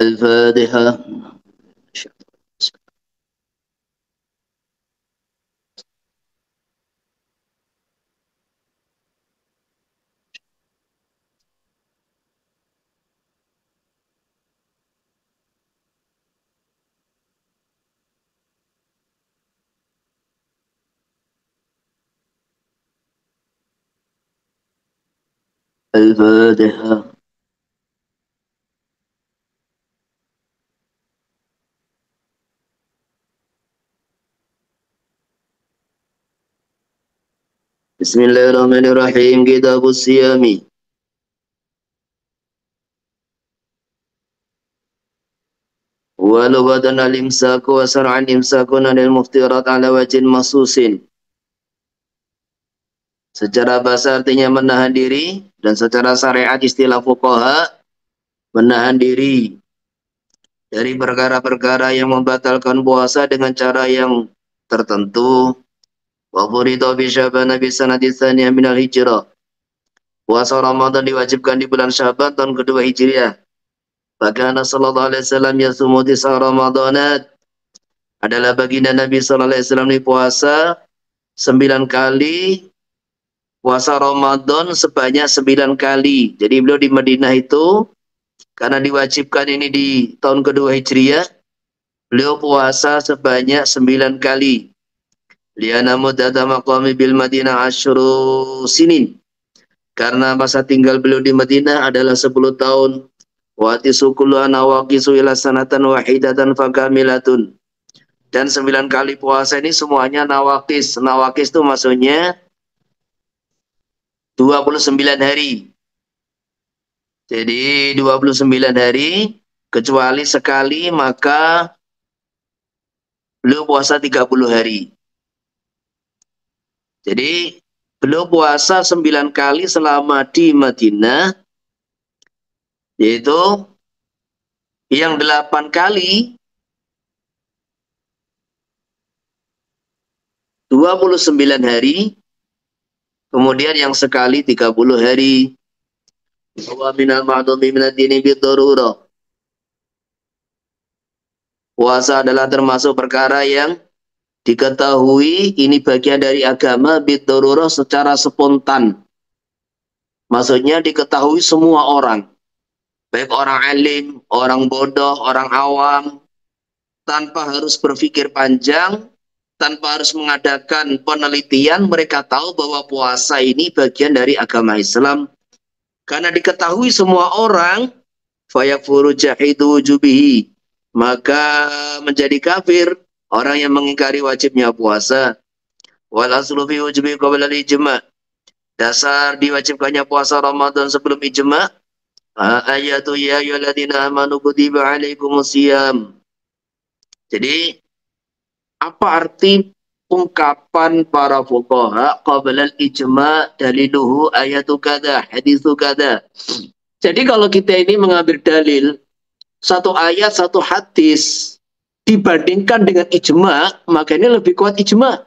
الفاتحة. الفاتحة. بسم الله الرحمن الرحيم. كتاب الصيام. ولغة الإمساك وشرعا إمساك عن المفطرات على وجه مخصوص. Secara bahasa artinya menahan diri, dan secara syariat istilah fuqaha menahan diri dari perkara-perkara yang membatalkan puasa dengan cara yang tertentu. Wa furida bi Sya'ban bi sanati tsaniyah minal hijrah. Puasa Ramadan diwajibkan di bulan Sya'ban tahun kedua Hijriah. Bahkan sallallahu alaihi wasallam yasumu tis'a Ramadanat. Adalah baginda Nabi sallallahu alaihi wasallam puasa 9 kali. Puasa Ramadan sebanyak 9 kali. Jadi beliau di Madinah itu karena diwajibkan ini di tahun kedua Hijriah, beliau puasa sebanyak 9 kali. Liana muddata maqami bil Madinah asyru sinin. Karena masa tinggal beliau di Madinah adalah 10 tahun. Wa tisukulu anawaqisu ila sanatan wahidatan fakamilatun. Dan 9 kali puasa ini semuanya nawaqis. Nawaqis itu maksudnya 29 hari. Jadi 29 hari, kecuali sekali maka beliau puasa 30 hari. Jadi beliau puasa 9 kali selama di Madinah, yaitu yang 8 kali 29 hari, kemudian yang sekali 30 hari. Wa minal ma'dumi minad dini bidarurah. Puasa adalah termasuk perkara yang diketahui ini bagian dari agama bidarurah secara spontan. Maksudnya diketahui semua orang. Baik orang alim, orang bodoh, orang awam, tanpa harus berpikir panjang, tanpa harus mengadakan penelitian, mereka tahu bahwa puasa ini bagian dari agama Islam. Karena diketahui semua orang, fayakfuru jahidu wujubihi, maka menjadi kafir orang yang mengingkari wajibnya puasa. Wal aslu fi wujubi qabla al-ijma'. Dasar diwajibkannya puasa Ramadan sebelum ijma'. Ayatu ya ayyuhalladzina amanu kutiba alaikumusiyam. Jadi apa arti ungkapan para fuqaha qabla al-ijma' daliluhu ayatu kada hadithu kada. Jadi kalau kita ini mengambil dalil satu ayat satu hadis dibandingkan dengan ijma', maka ini lebih kuat ijma'.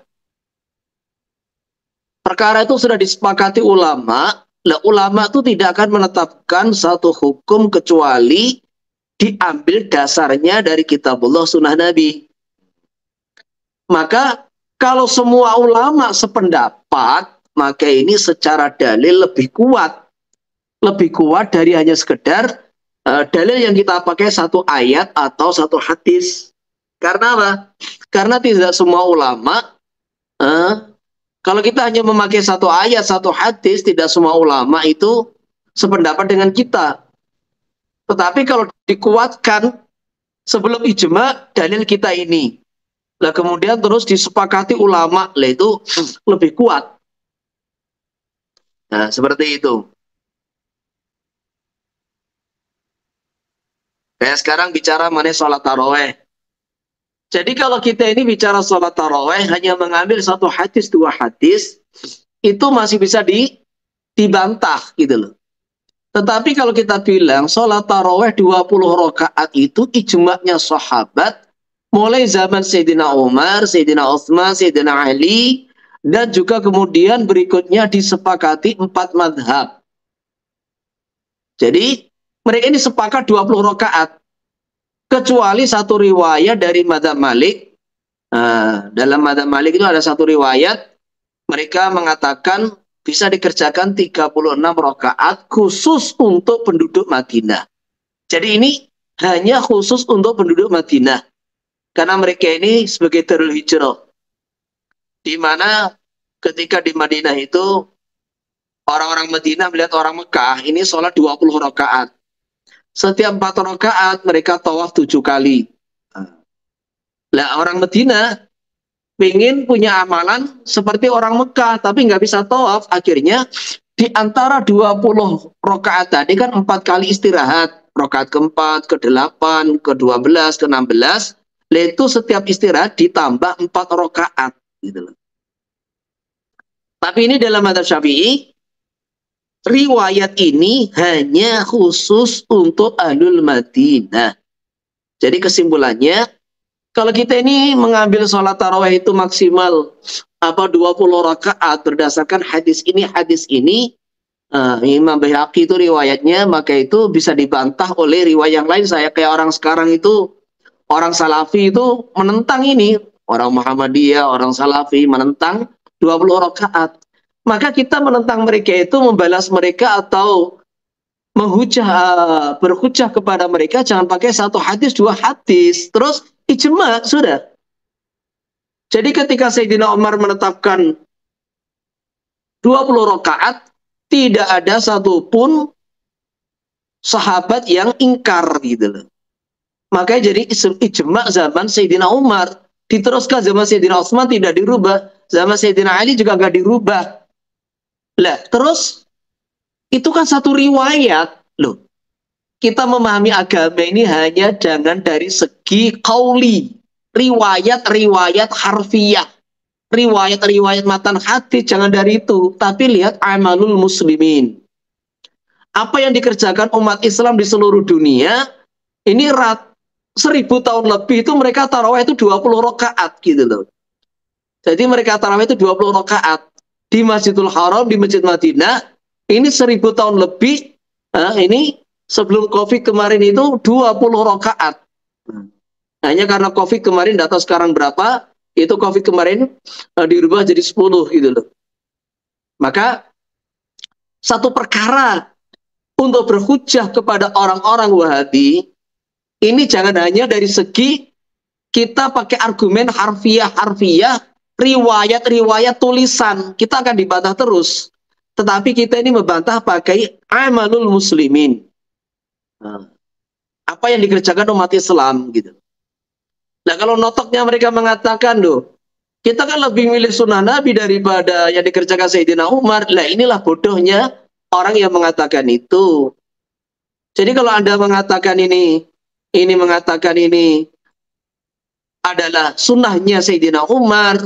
Perkara itu sudah disepakati ulama. Lah ulama itu tidak akan menetapkan satu hukum kecuali diambil dasarnya dari kitabullah sunnah Nabi. Maka kalau semua ulama sependapat, maka ini secara dalil lebih kuat. Lebih kuat dari hanya sekedar dalil yang kita pakai satu ayat atau satu hadis. Karena apa? Karena tidak semua ulama, kalau kita hanya memakai satu ayat, satu hadis, tidak semua ulama itu sependapat dengan kita. Tetapi kalau dikuatkan sebelum ijma' dalil kita ini, lah kemudian terus disepakati ulama, lah itu lebih kuat. Nah, seperti itu. Kayak sekarang bicara mengenai sholat taraweh. Jadi kalau kita ini bicara sholat taraweh hanya mengambil satu hadis, dua hadis, itu masih bisa dibantah gitu loh. Tetapi kalau kita bilang sholat taraweh 20 rakaat itu ijma'nya sahabat mulai zaman Sayyidina Umar, Sayyidina Utsman, Sayyidina Ali, dan juga kemudian berikutnya disepakati 4 madhab. Jadi mereka ini sepakat 20 rakaat. Kecuali satu riwayat dari madhab Malik. Nah, dalam madhab Malik itu ada satu riwayat, mereka mengatakan bisa dikerjakan 36 rakaat khusus untuk penduduk Madinah. Jadi ini hanya khusus untuk penduduk Madinah. Karena mereka ini sebagai Darul Hijrah. Di mana ketika di Madinah itu orang-orang Madinah melihat orang Mekah ini sholat 20 rakaat. Setiap 4 rakaat mereka tawaf 7 kali. Lah orang Madinah pengen punya amalan seperti orang Mekah, tapi nggak bisa tawaf. Akhirnya di antara 20 rakaat tadi kan 4 kali istirahat. Rakaat keempat, ke-8, ke-12, ke-16. Itu setiap istirahat ditambah 4 rakaat. Gitu loh. Tapi ini dalam mazhab Syafi'i, riwayat ini hanya khusus untuk Ahlul Madinah. Jadi kesimpulannya, kalau kita ini mengambil sholat tarawih itu maksimal 20 rakaat berdasarkan hadis ini, Imam Baihaqi itu riwayatnya, maka itu bisa dibantah oleh riwayat yang lain. Saya kayak orang sekarang itu, orang Salafi itu menentang ini, orang Muhammadiyah, orang Salafi menentang 20 rakaat. Maka kita menentang mereka itu, membalas mereka atau berhujah kepada mereka jangan pakai satu hadis, dua hadis, terus ijma sudah. Jadi ketika Sayyidina Umar menetapkan 20 rakaat, tidak ada satupun sahabat yang ingkar gitu loh. Makanya jadi ijma zaman Sayyidina Umar. Diteruskan zaman Sayyidina Utsman tidak dirubah. Zaman Sayyidina Ali juga nggak dirubah. Lah, terus itu kan satu riwayat loh. Kita memahami agama ini hanya jangan dari segi qauli, riwayat-riwayat harfiah, riwayat-riwayat matan hadis, jangan dari itu, tapi lihat amalul muslimin. Apa yang dikerjakan umat Islam di seluruh dunia, ini 1000 tahun lebih itu mereka tarawih itu 20 rakaat gitu loh. Jadi mereka tarawih itu 20 rakaat di Masjidil Haram, di Masjid Madinah, ini 1000 tahun lebih, ini sebelum Covid kemarin itu 20 rakaat. Hanya karena Covid kemarin, data sekarang berapa, itu Covid kemarin dirubah jadi 10 gitu loh. Maka satu perkara untuk berhujjah kepada orang-orang Wahabi, ini jangan hanya dari segi kita pakai argumen harfiah, riwayat-riwayat tulisan, kita akan dibantah terus. Tetapi kita ini membantah pakai amalul muslimin. Apa yang dikerjakan umat Islam gitu. Nah kalau notoknya mereka mengatakan loh, kita kan lebih milih sunnah Nabi daripada yang dikerjakan Sayyidina Umar. Lah inilah bodohnya orang yang mengatakan itu. Jadi kalau Anda mengatakan ini mengatakan ini adalah sunnahnya Sayyidina Umar,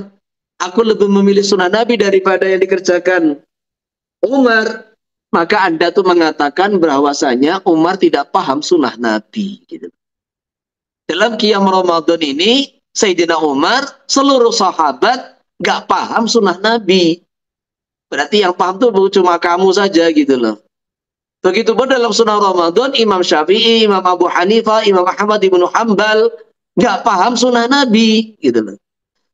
aku lebih memilih sunnah Nabi daripada yang dikerjakan Umar, maka Anda tuh mengatakan bahwasanya Umar tidak paham sunnah Nabi. Gitu. Dalam Qiyam Ramadan ini, Sayyidina Umar, seluruh sahabat gak paham sunnah Nabi. Berarti yang paham tuh cuma kamu saja gitu loh. Begitu pun dalam sunnah Ramadan, Imam Syafi'i, Imam Abu Hanifah, Imam Ahmad ibnu Hanbal nggak paham sunnah Nabi, gitu loh.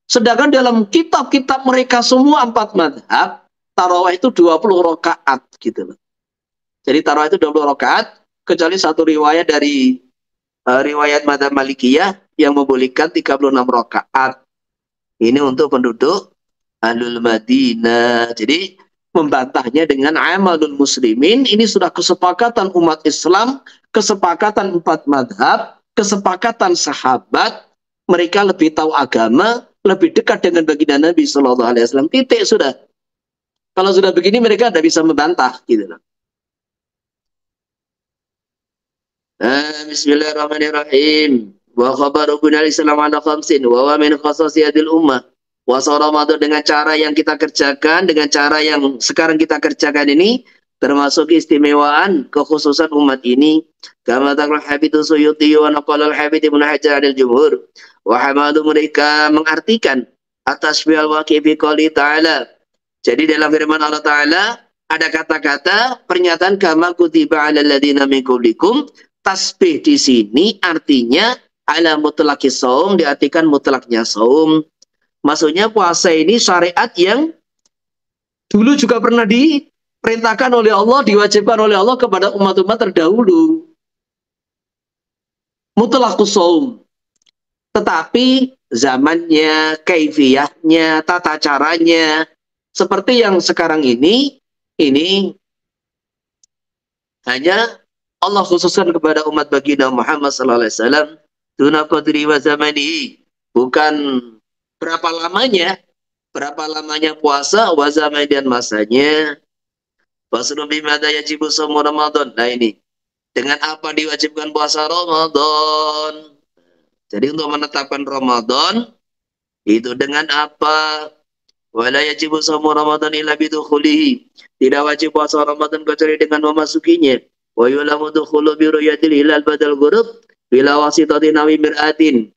Sedangkan dalam kitab-kitab mereka semua 4 madhab, tarawih itu 20 rakaat, gitu loh. Jadi tarawih itu 20 rakaat, kecuali satu riwayat dari riwayat madhab Malikiyah yang membolehkan 36 rakaat. Ini untuk penduduk Ahlul Madinah. Jadi membantahnya dengan amalul muslimin, ini sudah kesepakatan umat Islam, kesepakatan 4 madhab, kesepakatan sahabat, mereka lebih tahu agama, lebih dekat dengan baginda Nabi Shallallahu Alaihi Wasallam. Titik sudah. Kalau sudah begini mereka tidak bisa membantah gitu loh. Bismillahirrahmanirrahim. Wa khabaru bunal Islam ala khamsin wa wa min khasasiyadil ummah. Puasa Ramadan dengan cara yang kita kerjakan, dengan cara yang sekarang kita kerjakan ini, termasuk istimewaan kekhususan umat ini. Kama taqul Habibtu Suyuti wa naqala al-Habib Ibnu Hajar al-Jumhur. Wa hamadu mereka mengartikan atas fi'al waqifi qouli ta'ala. Jadi dalam firman Allah Ta'ala, ada kata-kata pernyataan kama kutiba 'alal ladzina min qablikum. Tasbih di sini artinya ala mutlaqis shaum, diartikan mutlaknya saum. Maksudnya puasa ini syariat yang dulu juga pernah diperintahkan oleh Allah, diwajibkan oleh Allah kepada umat-umat terdahulu. Mutlaqus shaum. Tetapi zamannya, kaifiyahnya, tata caranya, seperti yang sekarang ini hanya Allah khususkan kepada umat baginda Muhammad sallallahu alaihi wasallam, duna qadri wa zamani, bukan berapa lamanya puasa, wa zamani dan masanya. Faslun bimada yajibu shaum Ramadan. Nah ini, dengan apa diwajibkan puasa Ramadan? Jadi untuk menetapkan Ramadan itu dengan apa? Wala yajibu shaum Ramadan illa bidukhulihi. Tidak wajib puasa Ramadan kecuali dengan memasukinya. Wa yulamu dukhulu bi ru'yatil hilal badal ghurub bila wasitati nawi mir'atin.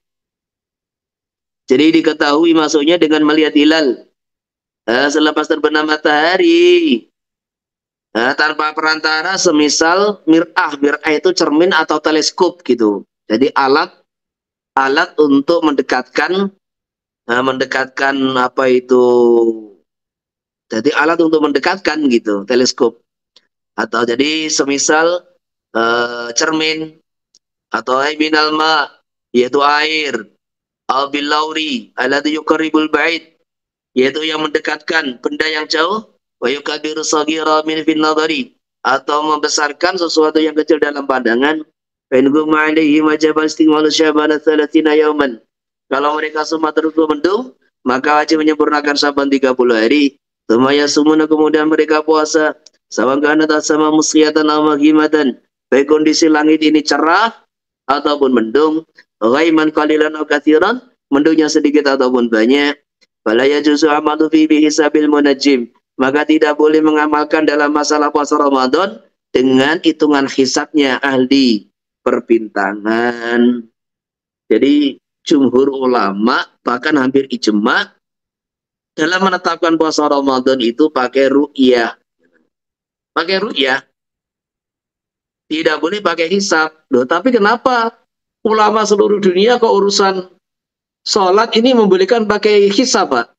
Jadi diketahui masuknya dengan melihat hilal selepas terbenam matahari. Tanpa perantara, semisal mir'ah itu cermin atau teleskop gitu. Jadi alat untuk mendekatkan apa itu, jadi alat untuk mendekatkan gitu, teleskop. Atau jadi semisal cermin, atau minal ma, yaitu air, al bilauri alladhi yuqarribul ba'id, yaitu yang mendekatkan benda yang jauh, wa yukabiru saghira min fil nadari, atau membesarkan sesuatu yang kecil dalam pandangan. Fa in gumma alaihi wajib istighmalu syabana 30 yauman. Kalau mereka semua terus mendung, maka wajib menyempurnakan Syaban 30 hari. Tsumma yasumuna, kemudian mereka puasa. Sawangkana tasama musqiyatan aw maghimatan, baik kondisi langit ini cerah ataupun mendung, ghaiman qalilan aw katsiran, mendungnya sedikit ataupun banyak. Fala yajuzu amalu fi bihisabil munajjim, maka tidak boleh mengamalkan dalam masalah puasa Ramadan dengan hitungan hisabnya ahli perbintangan. Jadi jumhur ulama bahkan hampir ijma dalam menetapkan puasa Ramadan itu pakai ru'yah. Pakai ru'yah. Tidak boleh pakai hisab. Loh, tapi kenapa ulama seluruh dunia kok urusan sholat ini membolehkan pakai hisab, Pak?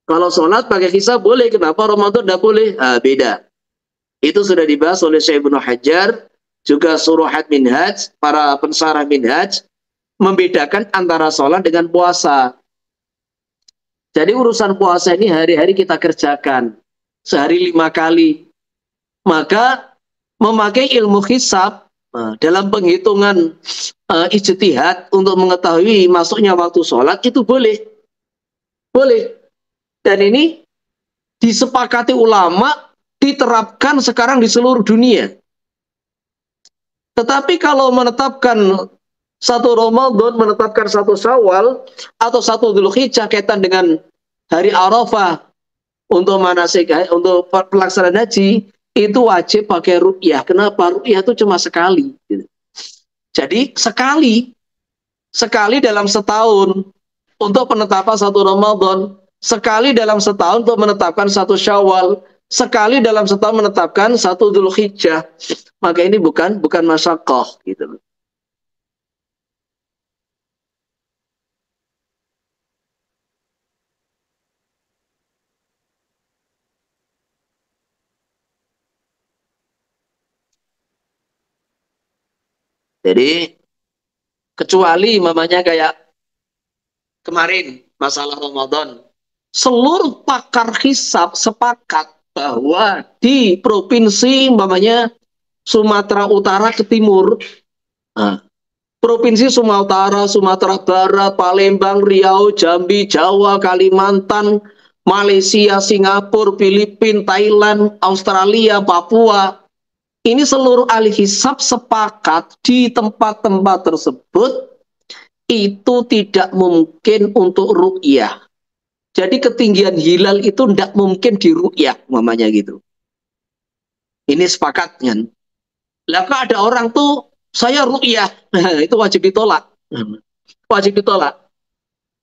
Kalau sholat pakai hisab boleh, kenapa Ramadan tidak boleh? Beda. Itu sudah dibahas oleh Syekh Ibnu Hajar, juga Suruhat Minhaj, para pensarah Minhaj, membedakan antara sholat dengan puasa. Jadi urusan puasa ini hari-hari kita kerjakan. Sehari 5 kali. Maka memakai ilmu hisab dalam penghitungan ijtihad untuk mengetahui masuknya waktu sholat itu boleh. Boleh. Dan ini disepakati ulama, diterapkan sekarang di seluruh dunia. Tetapi kalau menetapkan satu Ramadan, menetapkan satu Syawal atau satu Dzulhijjah kaitan dengan hari Arafah untuk manasik, untuk pelaksanaan haji, itu wajib pakai ru'yah. Kenapa? Ru'yah itu cuma sekali. Jadi sekali dalam setahun untuk penetapan satu Ramadan, sekali dalam setahun untuk menetapkan satu Syawal, sekali dalam setahun menetapkan satu Dzulhijjah. Maka ini bukan masyaqqah gitu. Jadi kecuali mamanya kayak kemarin masalah Ramadan, seluruh pakar hisab sepakat bahwa di provinsi mamanya Sumatera Utara ke Timur, provinsi Sumatera Utara, Sumatera Barat, Palembang, Riau, Jambi, Jawa, Kalimantan, Malaysia, Singapura, Filipina, Thailand, Australia, Papua, Ini seluruh ahli hisab sepakat di tempat-tempat tersebut itu tidak mungkin untuk ru'yah. Jadi ketinggian hilal itu tidak mungkin di ru'yah, mamanya gitu. Ini sepakatnya. Lah kok ada orang tuh saya ru'yah, itu wajib ditolak. Wajib ditolak.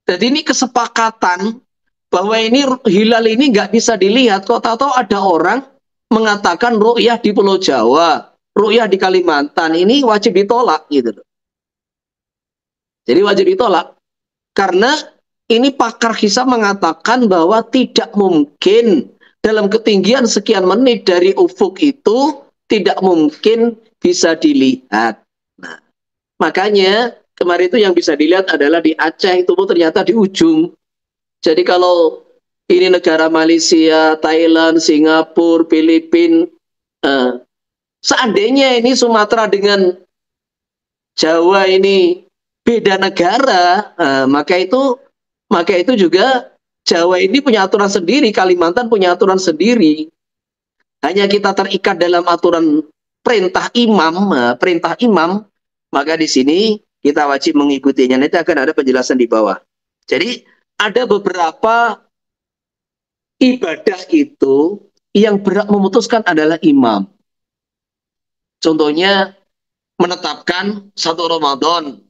Jadi ini kesepakatan bahwa ini hilal ini nggak bisa dilihat. Kok tahu ada orang mengatakan ru'yah di Pulau Jawa, ru'yah di Kalimantan, ini wajib ditolak gitu. Jadi wajib ditolak karena ini pakar hisab mengatakan bahwa tidak mungkin dalam ketinggian sekian menit dari ufuk itu tidak mungkin bisa dilihat. Nah, makanya kemarin itu yang bisa dilihat adalah di Aceh itu pun ternyata di ujung. Jadi kalau ini negara Malaysia, Thailand, Singapura, Filipina, seandainya ini Sumatera dengan Jawa ini beda negara, maka itu juga Jawa ini punya aturan sendiri, Kalimantan punya aturan sendiri. Hanya kita terikat dalam aturan perintah imam, maka di sini kita wajib mengikutinya. Nanti akan ada penjelasan di bawah. Jadi ada beberapa ibadah itu yang berhak memutuskan adalah imam. Contohnya menetapkan satu Ramadan,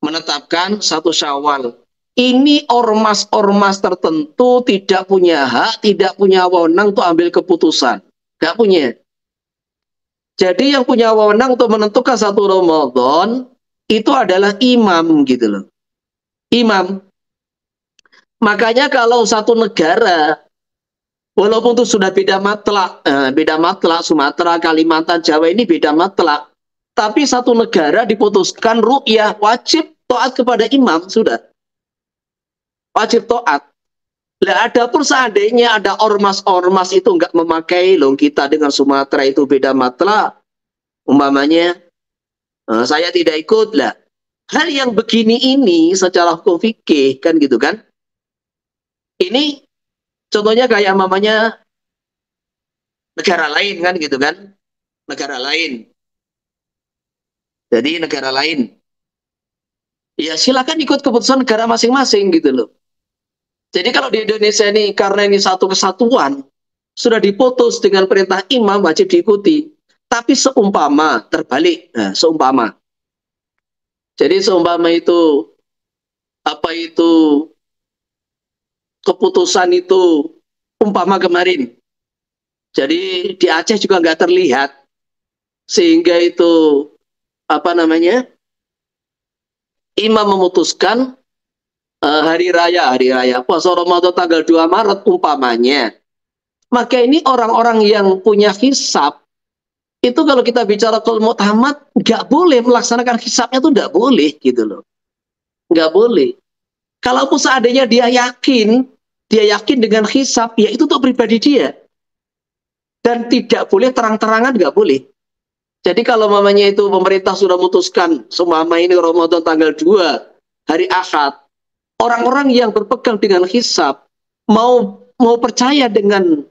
menetapkan satu Syawal. Ini ormas-ormas tertentu tidak punya hak, tidak punya wewenang untuk ambil keputusan. Gak punya. Jadi yang punya wewenang untuk menentukan satu Ramadan itu adalah imam gitu loh. Imam. Makanya kalau satu negara walaupun itu sudah beda matlak, Sumatera, Kalimantan, Jawa ini beda matlak, tapi satu negara diputuskan ru'yah, wajib taat kepada imam, sudah. Wajib taat. Lah adapun seandainya ada ormas-ormas itu nggak memakai loh kita dengan Sumatera itu beda matlak, umpamanya saya tidak ikut lah. Hal yang begini ini secara hukum fikih kan gitu kan. Ini contohnya kayak mamanya negara lain kan gitu kan. Negara lain. Jadi negara lain. Ya silakan ikut keputusan negara masing-masing gitu loh. Jadi kalau di Indonesia ini karena ini satu kesatuan sudah diputus dengan perintah imam wajib diikuti. Tapi seumpama terbalik, nah, seumpama. Jadi seumpama itu apa itu keputusan itu umpama kemarin. Jadi di Aceh juga nggak terlihat sehingga itu apa namanya imam memutuskan hari raya puasa Ramadan tanggal 2 Maret umpamanya. Maka ini orang-orang yang punya hisab itu kalau kita bicara kul mu'tamad nggak boleh melaksanakan hisabnya tuh nggak boleh gitu loh. Nggak boleh. Kalaupun seandainya dia yakin dengan hisab, ya itu untuk pribadi dia. Dan tidak boleh terang-terangan, nggak boleh. Jadi kalau mamanya itu pemerintah sudah memutuskan seumpama ini Ramadan tanggal 2 hari Ahad, orang-orang yang berpegang dengan hisab mau percaya dengan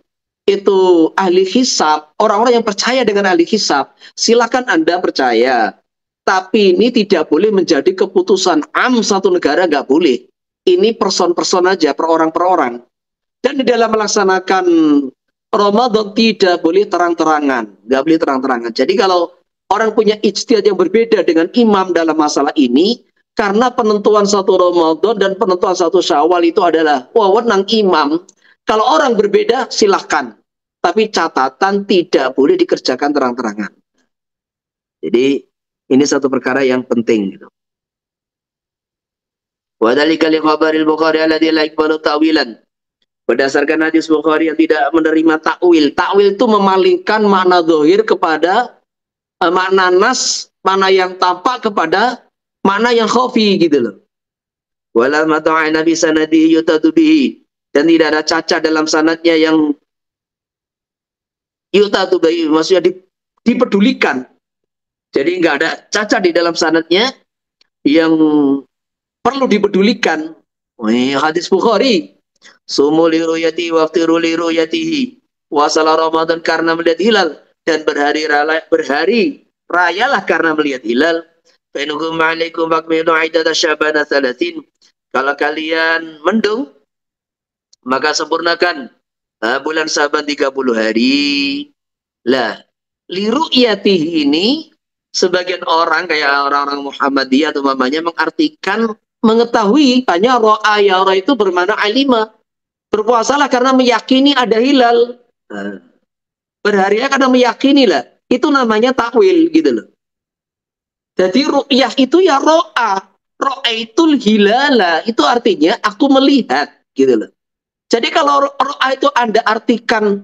itu ahli hisab, orang-orang yang percaya dengan ahli hisab, silakan Anda percaya. Tapi ini tidak boleh menjadi keputusan satu negara, nggak boleh. Ini person-person aja, per orang. Dan di dalam melaksanakan Ramadan tidak boleh terang-terangan, nggak boleh terang-terangan. Jadi kalau orang punya ijtihad yang berbeda dengan imam dalam masalah ini, karena penentuan satu Ramadan dan penentuan satu Syawal itu adalah wewenang imam. Kalau orang berbeda silahkan, tapi catatan tidak boleh dikerjakan terang-terangan. Jadi ini satu perkara yang penting gitu. Wa dzalika li khabaril Bukhari alladzi la yaqbalu ta'wilan. Berdasarkan hadis Bukhari yang tidak menerima takwil. Takwil itu memalingkan makna zahir kepada makna nas, makna yang tampak kepada makna yang khafi gitu loh. Wala mata'a nabi sanadihi yutadu bihi. Dan tidak ada cacat dalam sanadnya yang yutadu bihi, maksudnya dipedulikan. Jadi nggak ada cacat di dalam sanadnya yang perlu dipedulikan. Hadis Bukhari. Sumu li ru'yati wa aftiru li ru'yatihi. Wasala Ramadan karena melihat hilal. dan berhari rayalah karena melihat hilal. Fa in ghumma 'alaikum fakmilu 'iddata sya'bana 30. Kalau kalian mendung, maka sempurnakan bulan Syaban 30 hari. Lah, liru'yatihi ini sebagian orang kayak orang-orang Muhammadiyah atau mamanya mengartikan mengetahui, hanya ro'a yara itu bermakna alima. Berpuasalah karena meyakini ada hilal. Nah, berharinya karena meyakini lah. Itu namanya takwil gitu loh. Jadi ru'yah itu ya ro'a. Ro'aitul hilala. Itu artinya aku melihat gitu loh. Jadi kalau ro'a itu Anda artikan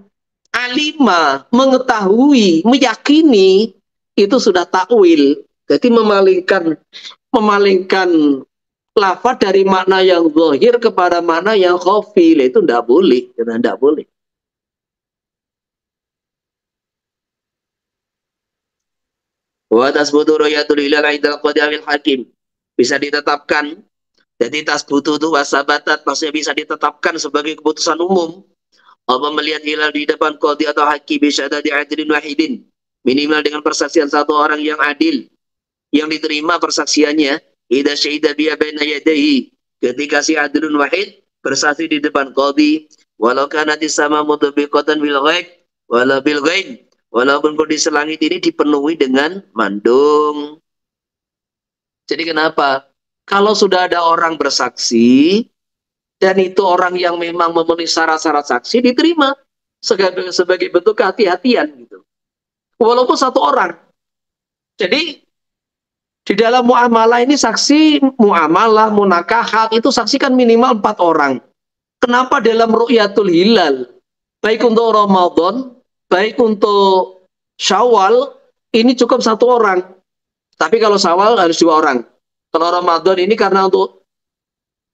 alima, mengetahui, meyakini, itu sudah takwil. Jadi memalingkan lafaz dari makna yang zahir kepada makna yang khafil, itu tidak boleh, tidak boleh. Wa tasbutu ru'yatul hilal 'inda qadamil hakim. Bisa ditetapkan. Jadi tasbutu itu wasabatat maksudnya bisa ditetapkan sebagai keputusan umum. Apa melihat hilal di depan qadhi atau hakim bisyadati adlin wahidin. Minimal dengan persaksian satu orang yang adil. Yang diterima persaksiannya. Idza syahida biya baina yadayhi. Ketika si adlun wahid bersaksi di depan qadhi, walau kanati sama mutabiqatan bil ghaib wala bil ghaib, walaupun kondisi langit ini dipenuhi dengan mendung. Jadi kenapa? Kalau sudah ada orang bersaksi dan itu orang yang memang memenuhi syarat-syarat saksi, diterima sebagai bentuk kehati-hatian gitu. Walaupun satu orang. Jadi di dalam muamalah ini saksi muamalah, munakahat itu saksi kan minimal 4 orang. Kenapa dalam ru'yatul hilal, baik untuk Ramadan, baik untuk Syawal, ini cukup 1 orang. Tapi kalau Syawal harus 2 orang. Kalau Ramadan ini karena untuk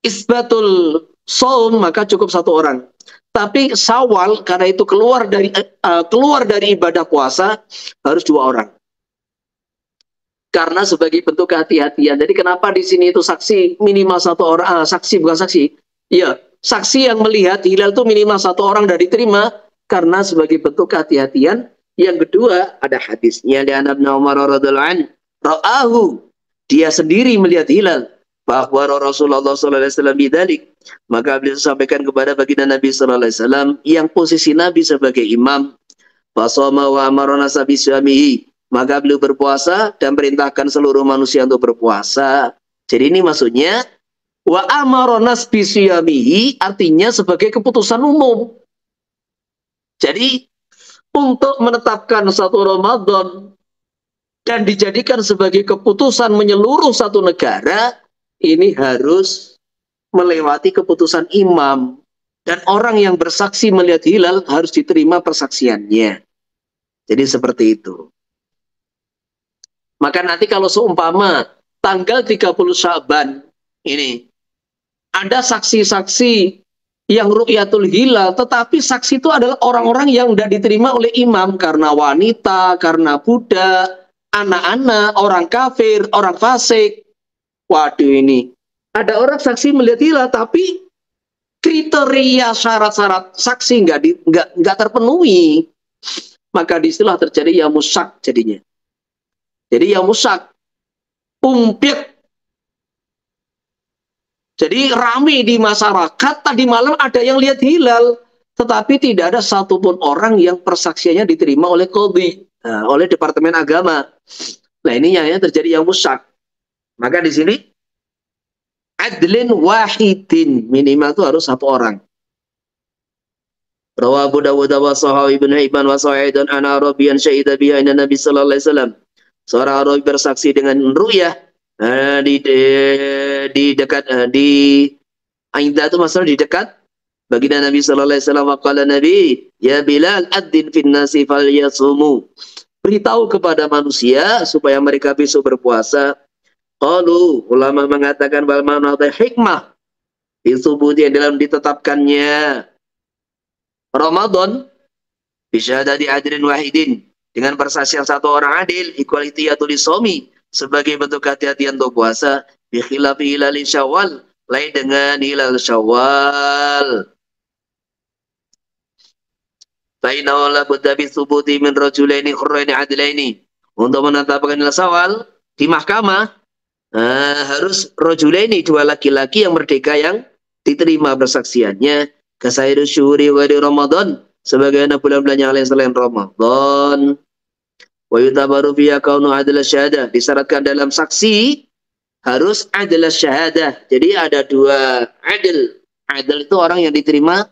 isbatul shaum maka cukup 1 orang. Tapi Syawal karena itu keluar dari ibadah puasa harus 2 orang. Karena sebagai bentuk kehati-hatian. Jadi kenapa di sini itu saksi minimal 1 orang, saksi bukan saksi. Iya, saksi yang melihat hilal itu minimal 1 orang dari terima karena sebagai bentuk kehati-hatian. Yang kedua ada hadisnya di Ibnu Umar radhiyallahu anhu, ra'ahu, dia sendiri melihat hilal. Bahwa Rasulullah SAW bidzalik, maka beliau sampaikan kepada baginda Nabi SAW yang posisi Nabi sebagai imam. Fasoma wa amarona sabiswamihi, maka beliau berpuasa dan perintahkan seluruh manusia untuk berpuasa. Jadi ini maksudnya wa amaronas bisiyamihi artinya sebagai keputusan umum. Jadi untuk menetapkan 1 Ramadan dan dijadikan sebagai keputusan menyeluruh 1 negara, ini harus melewati keputusan imam. Dan orang yang bersaksi melihat hilal harus diterima persaksiannya. Jadi seperti itu. Maka nanti kalau seumpama tanggal 30 Sya'ban ini ada saksi-saksi yang ru'yatul hilal, tetapi saksi itu adalah orang-orang yang tidak diterima oleh imam karena wanita, karena budak, anak-anak, orang kafir, orang fasik. Waduh, ini ada orang saksi melihat hilal tapi kriteria syarat-syarat saksi nggak terpenuhi, maka disitulah terjadi ya musak jadinya. Jadi ya musak, umpiak. Jadi rame di masyarakat, tadi malam ada yang lihat hilal, tetapi tidak ada satupun orang yang persaksiannya diterima oleh qadhi, oleh Departemen Agama. Nah ini yang terjadi yang musak. Maka di sini adlin wahidin, minimal itu harus 1 orang. Rawa Abu Dawud wa Sahawi ibn Hibban wa Sa'idun an Arabiyan syahida biha inna Nabi sallallahu alaihi wasallam. Seorang Arabi bersaksi dengan ru'yah di dekat di Ainda itu masalah di dekat baginda Nabi sallallahu alaihi wasallam. Waqala Nabi, ya Bilal adzin fin nasi falyasumu. Beritahu kepada manusia supaya mereka besok berpuasa. Qalu, ulama mengatakan bal ma'na hikmah disubuti dalam ditetapkannya Ramadan bisyahadati adlin wahidin dengan persaksian 1 orang adil ikwalitiyatul isomi sebagai bentuk hati-hatian untuk puasa bi khilafi hilalin Syawal, lain dengan hilal Syawal. Faina wala budda bi thubuti min rajulaini khurraini adlaini. Untuk menetapkan nilai sawal di mahkamah harus rajulaini, dua laki-laki yang merdeka yang diterima persaksiannya. Kasairu syuhuri wa di Ramadan, sebagaimana bulan-bulan yang lain selain Ramadan. Wa yutabaru fiya kaunu adalah syahadah, disyaratkan dalam saksi harus adalah syahadah. Jadi ada dua adil. Adil itu orang yang diterima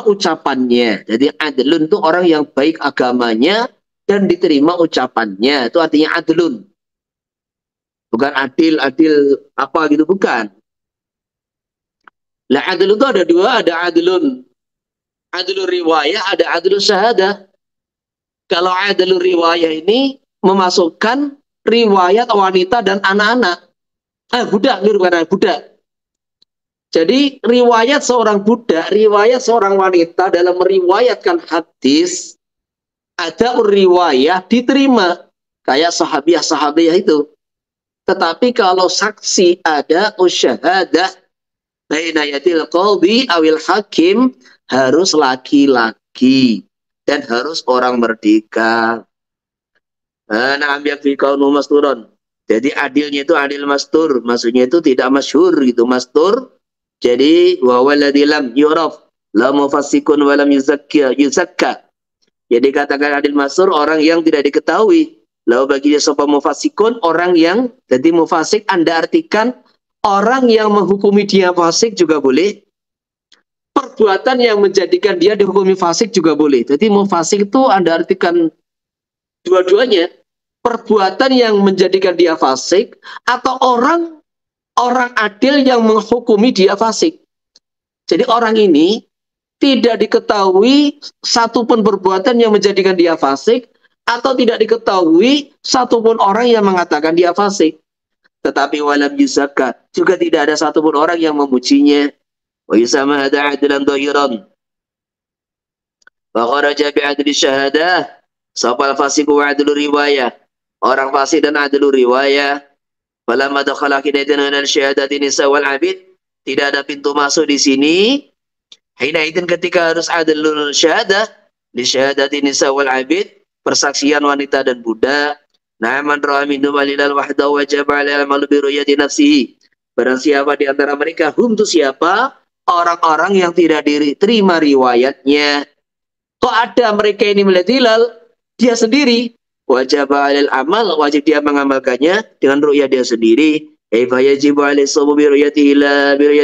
ucapannya. Jadi adilun itu orang yang baik agamanya dan diterima ucapannya. Itu artinya adilun. Bukan adil apa gitu, bukan. Lah adil itu ada dua, ada adilun riwayah, ada adilun syahadah. Kalau adilun riwayah ini memasukkan riwayat wanita dan anak-anak. Budak, bukan budak. Jadi riwayat seorang budak, riwayat seorang wanita dalam meriwayatkan hadis, ada riwayat diterima. Kayak sahabiah-sahabiah itu. Tetapi kalau saksi ada usyahadah baina yadil qadhi awil hakim, harus laki-laki dan harus orang merdeka. Nah, ambil fi kaunu masturun. Jadi adilnya itu adil mastur, maksudnya itu tidak masyhur gitu, mastur. Jadi wa walladzi lam yuraf la mufassiqun wa lam yuzakka. Jadi katakan adil mastur orang yang tidak diketahui. Lalu bagi dia sopa mufasikun, orang yang, jadi mufasik Anda artikan orang yang menghukumi dia fasik juga boleh. Perbuatan yang menjadikan dia dihukumi fasik juga boleh. Jadi mufasik itu Anda artikan dua-duanya. Perbuatan yang menjadikan dia fasik atau orang adil yang menghukumi dia fasik. Jadi orang ini tidak diketahui satupun perbuatan yang menjadikan dia fasik, atau tidak diketahui satupun orang yang mengatakan dia fasik. Tetapi walam yuzakka, juga tidak ada satupun orang yang memujinya. Wa yusama hada adlan dhahiran. Wa kharaja bi adli syahadah. Safal fasiku wa adlu riwayah. Orang fasik dan adlu riwayah. Falamma dakhala kidaitan al syahadati nisa wal abid. Tidak ada pintu masuk di sini. Hina idin ketika harus adlul syahadah li syahadati nisa wal abid, persaksian wanita dan budak. Nah, man ra'a minhum alilal wahda wajib 'alaihi al-amalu bi ru'yati nafsihi. Barang siapa di antara mereka, hum itu siapa? Orang-orang yang tidak diterima riwayatnya. Kok ada mereka ini melihat hilal, dia sendiri. Wajib 'alal amal, wajib dia mengamalkannya dengan ru'yah dia sendiri. Kaifa yajibu 'alaihi shaum bi ru'yati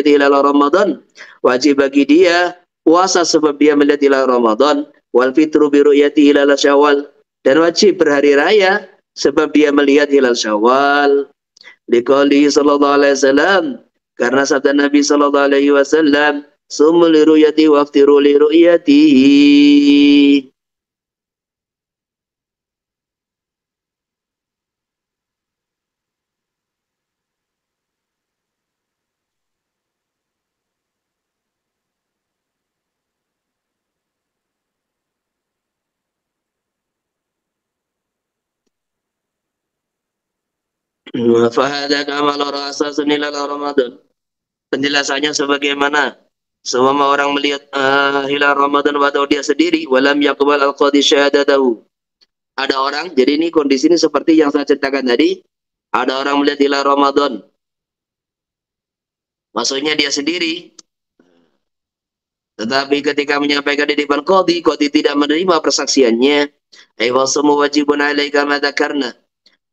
hilal Ramadan. Wajib bagi dia puasa sebab dia melihat hilal Ramadan, wal fitru bi ru'yati hilal Syawal, dan wajib berhari raya sebab dia melihat hilal Syawal. Liqauli sallallahu alaihi wasallam, karena sabda Nabi sallallahu alaihi wasallam, sumu li ru'yati wa aftiru li ru'yatihi. Fahada kamal asasun ilal Ramadan. Penjelasannya sebagaimana semua orang melihat hilal Ramadan atau dia sendiri, walam yaqbal al-qadi syahadatahu. Ada orang, jadi ini kondisi ini seperti yang saya ceritakan tadi, ada orang melihat hilal Ramadan, maksudnya dia sendiri, tetapi ketika menyampaikan di depan qadi tidak menerima persaksiannya, aywasamu wajibun alaika madzakarna,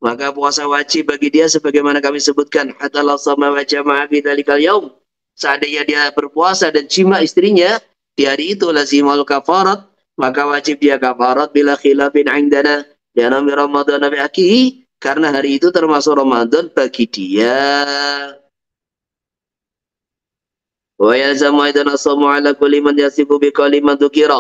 maka puasa wajib bagi dia sebagaimana kami sebutkan, hatta la sama wa jama'a fi dzalikal yaum. Seandainya dia berpuasa dan jima istrinya di hari itu lazimul kafarat, maka wajib dia kafarat bila khilafin indana ya nami Ramadan nabi akihi, karena hari itu termasuk Ramadan bagi dia. Wa yalzamu aidan as-sawmu ala kulli man yasifu bi kalimat dzukira.